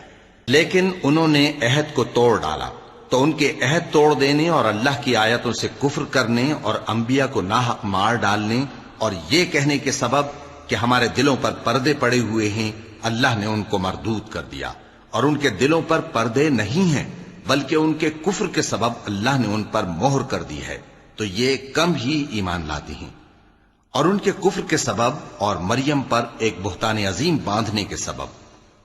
لیکن انہوں نے عہد کو توڑ ڈالا، تو ان کے عہد توڑ دینے اور اللہ کی آیتوں سے کفر کرنے اور انبیاء کو ناحق مار ڈالنے اور یہ کہنے کے سبب کہ ہمارے دلوں پر پردے پڑے ہوئے ہیں، اللہ نے ان کو مردود کر دیا، اور ان کے دلوں پر پردے نہیں ہیں بلکہ ان کے کفر کے سبب اللہ نے ان پر مہر کر دی ہے، تو یہ کم ہی ایمان لاتے ہیں۔ اور ان کے کفر کے سبب اور مریم پر ایک بہتان عظیم باندھنے کے سبب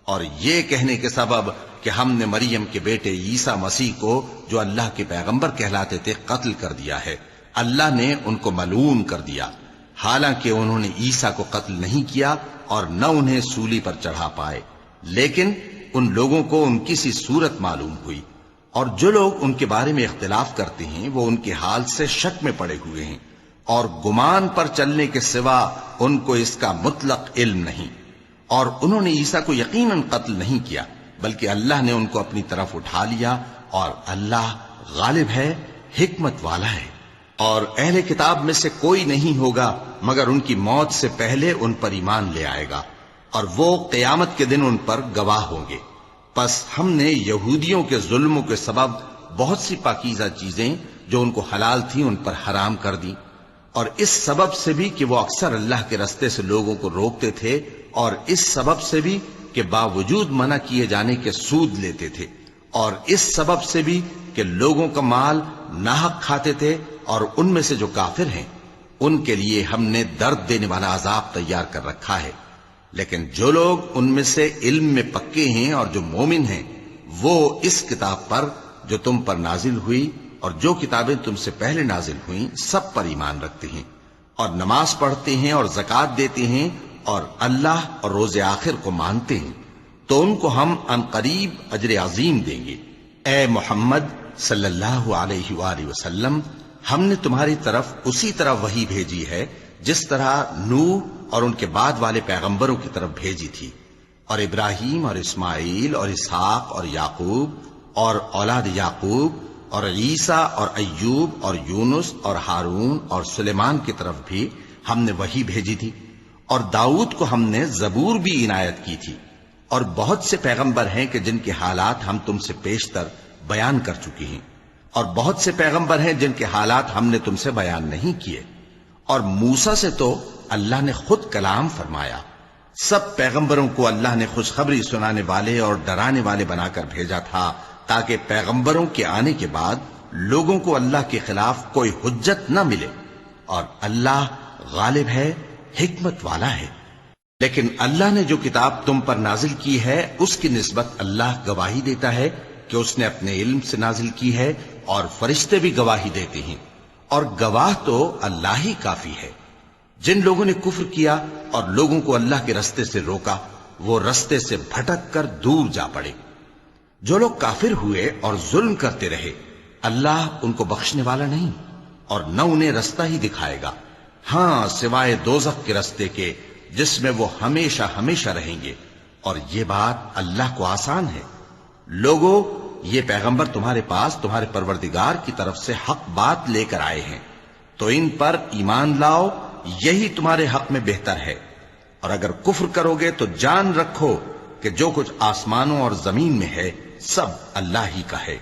اور یہ کہنے کے سبب کہ ہم نے مریم کے بیٹے عیسیٰ مسیح کو جو اللہ کے پیغمبر کہلاتے تھے قتل کر دیا ہے، اللہ نے ان کو ملعون کر دیا، حالانکہ انہوں نے عیسیٰ کو قتل نہیں کیا اور نہ انہیں سولی پر چڑھا پائے، لیکن ان لوگوں کو ان کی سی صورت معلوم ہوئی، اور جو لوگ ان کے بارے میں اختلاف کرتے ہیں وہ ان کے حال سے شک میں پڑے ہوئے ہیں، اور گمان پر چلنے کے سوا ان کو اس کا مطلق علم نہیں، اور انہوں نے عیسیٰ کو یقیناً قتل نہیں کیا بلکہ اللہ نے ان کو اپنی طرف اٹھا لیا، اور اللہ غالب ہے، حکمت والا ہے۔ اور اہل کتاب میں سے کوئی نہیں ہوگا مگر ان کی موت سے پہلے ان پر ایمان لے آئے گا، اور وہ قیامت کے دن ان پر گواہ ہوں گے۔ پس ہم نے یہودیوں کے ظلموں کے سبب بہت سی پاکیزہ چیزیں جو ان کو حلال تھیں ان پر حرام کر دی، اور اس سبب سے بھی کہ وہ اکثر اللہ کے رستے سے لوگوں کو روکتے تھے، اور اس سبب سے بھی کہ باوجود منع کیے جانے کے سود لیتے تھے، اور اس سبب سے بھی کہ لوگوں کا مال ناحق کھاتے تھے، اور ان میں سے جو کافر ہیں ان کے لیے ہم نے درد دینے والا عذاب تیار کر رکھا ہے۔ لیکن جو لوگ ان میں سے علم میں پکے ہیں اور جو مومن ہیں وہ اس کتاب پر جو تم پر نازل ہوئی اور جو کتابیں تم سے پہلے نازل ہوئیں سب پر ایمان رکھتے ہیں، اور نماز پڑھتے ہیں اور زکوٰۃ دیتے ہیں اور اللہ اور روز آخر کو مانتے ہیں، تو ان کو ہم عنقریب اجر عظیم دیں گے۔ اے محمد صلی اللہ علیہ وآلہ وسلم، ہم نے تمہاری طرف اسی طرح وحی بھیجی ہے جس طرح نوح اور ان کے بعد والے پیغمبروں کی طرف بھیجی تھی، اور ابراہیم اور اسماعیل اور اسحاق اور یعقوب اور اولاد یعقوب اور عیسیٰ اور ایوب اور یونس اور ہارون اور سلیمان کی طرف بھی ہم نے وحی بھیجی تھی، اور داؤد کو ہم نے زبور بھی عنایت کی تھی، اور بہت سے پیغمبر ہیں کہ جن کے حالات ہم تم سے پیشتر بیان کر چکے ہیں، اور بہت سے پیغمبر ہیں جن کے حالات ہم نے تم سے بیان نہیں کیے، اور موسیٰ سے تو اللہ نے خود کلام فرمایا۔ سب پیغمبروں کو اللہ نے خوشخبری سنانے والے اور ڈرانے والے بنا کر بھیجا تھا تاکہ پیغمبروں کے آنے کے بعد لوگوں کو اللہ کے خلاف کوئی حجت نہ ملے، اور اللہ غالب ہے، حکمت والا ہے۔ لیکن اللہ نے جو کتاب تم پر نازل کی ہے اس کی نسبت اللہ گواہی دیتا ہے کہ اس نے اپنے علم سے نازل کی ہے، اور فرشتے بھی گواہی دیتے ہیں، اور گواہ تو اللہ ہی کافی ہے۔ جن لوگوں نے کفر کیا اور لوگوں کو اللہ کے رستے سے روکا وہ رستے سے بھٹک کر دور جا پڑے۔ جو لوگ کافر ہوئے اور ظلم کرتے رہے اللہ ان کو بخشنے والا نہیں، اور نہ انہیں رستہ ہی دکھائے گا، ہاں سوائے دوزخ کے رستے کے جس میں وہ ہمیشہ ہمیشہ رہیں گے، اور یہ بات اللہ کو آسان ہے۔ لوگوں، یہ پیغمبر تمہارے پاس تمہارے پروردگار کی طرف سے حق بات لے کر آئے ہیں، تو ان پر ایمان لاؤ، یہی تمہارے حق میں بہتر ہے، اور اگر کفر کرو گے تو جان رکھو کہ جو کچھ آسمانوں اور زمین میں ہے سب اللہ ہی کا ہے،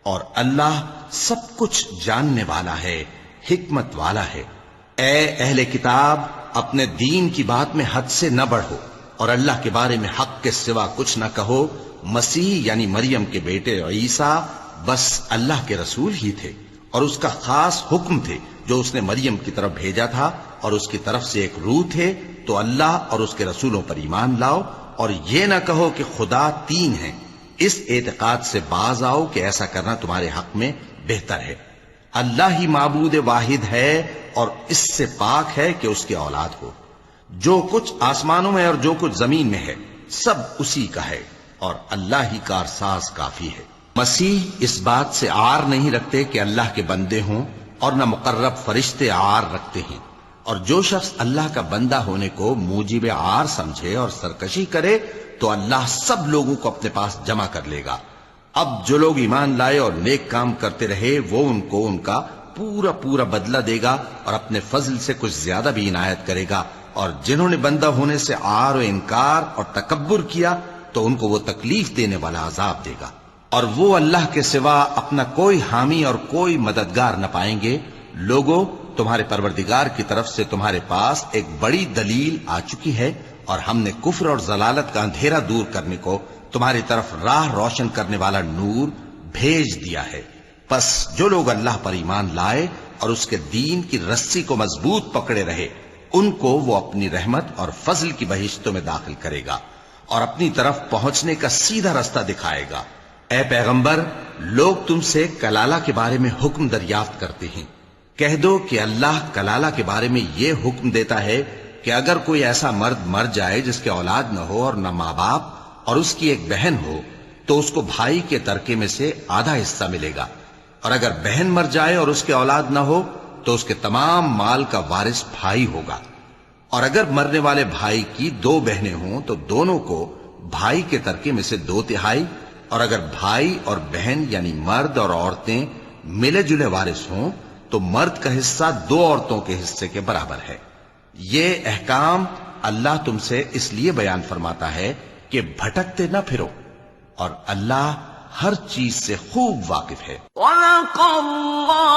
اور اللہ سب کچھ جاننے والا ہے، حکمت والا ہے۔ اے اہل کتاب، اپنے دین کی بات میں حد سے نہ بڑھو، اور اللہ کے بارے میں حق کے سوا کچھ نہ کہو۔ مسیح یعنی مریم کے بیٹے عیسیٰ بس اللہ کے رسول ہی تھے، اور اس کا خاص حکم تھے جو اس نے مریم کی طرف بھیجا تھا، اور اس کی طرف سے ایک روح تھے، تو اللہ اور اس کے رسولوں پر ایمان لاؤ، اور یہ نہ کہو کہ خدا تین ہیں، اس اعتقاد سے باز آؤ کہ ایسا کرنا تمہارے حق میں بہتر ہے۔ اللہ ہی معبود واحد ہے اور اس سے پاک ہے کہ اس کی اولاد ہو۔ جو کچھ آسمانوں میں اور جو کچھ زمین میں ہے سب اسی کا ہے، اور اللہ ہی کارساز کافی ہے۔ مسیح اس بات سے عار نہیں رکھتے کہ اللہ کے بندے ہوں، اور نہ مقرب فرشتے عار رکھتے ہیں، اور جو شخص اللہ کا بندہ ہونے کو موجب عار سمجھے اور سرکشی کرے تو اللہ سب لوگوں کو اپنے پاس جمع کر لے گا۔ اب جو لوگ ایمان لائے اور نیک کام کرتے رہے وہ ان کو ان کا پورا پورا بدلہ دے گا، اور اپنے فضل سے کچھ زیادہ بھی عنایت کرے گا، اور جنہوں نے بندہ ہونے سے عار و انکار اور تکبر کیا تو ان کو وہ تکلیف دینے والا عذاب دے گا، اور وہ اللہ کے سوا اپنا کوئی حامی اور کوئی مددگار نہ پائیں گے۔ لوگوں، تمہارے پروردگار کی طرف سے تمہارے پاس ایک بڑی دلیل آ چکی ہے، اور ہم نے کفر اور ضلالت کا اندھیرا دور کرنے کو تمہاری طرف راہ روشن کرنے والا نور بھیج دیا ہے۔ پس جو لوگ اللہ پر ایمان لائے اور اس کے دین کی رسی کو مضبوط پکڑے رہے، ان کو وہ اپنی رحمت اور فضل کی بہشتوں میں داخل کرے گا اور اپنی طرف پہنچنے کا سیدھا رستہ دکھائے گا۔ اے پیغمبر، لوگ تم سے کلالہ کے بارے میں حکم دریافت کرتے ہیں، کہہ دو کہ اللہ کلالہ کے بارے میں یہ حکم دیتا ہے کہ اگر کوئی ایسا مرد مر جائے جس کے اولاد نہ ہو اور نہ ماں باپ اور اس کی ایک بہن ہو، تو اس کو بھائی کے ترکے میں سے آدھا حصہ ملے گا، اور اگر بہن مر جائے اور اس کے اولاد نہ ہو تو اس کے تمام مال کا وارث بھائی ہوگا، اور اگر مرنے والے بھائی کی 2 بہنیں ہوں تو دونوں کو بھائی کے ترکے میں سے 2/3، اور اگر بھائی اور بہن یعنی مرد اور عورتیں ملے جلے وارث ہوں تو مرد کا حصہ 2 عورتوں کے حصے کے برابر ہے۔ یہ احکام اللہ تم سے اس لیے بیان فرماتا ہے کہ بھٹکتے نہ پھرو، اور اللہ ہر چیز سے خوب واقف ہے۔ وَلَقَ اللَّهُ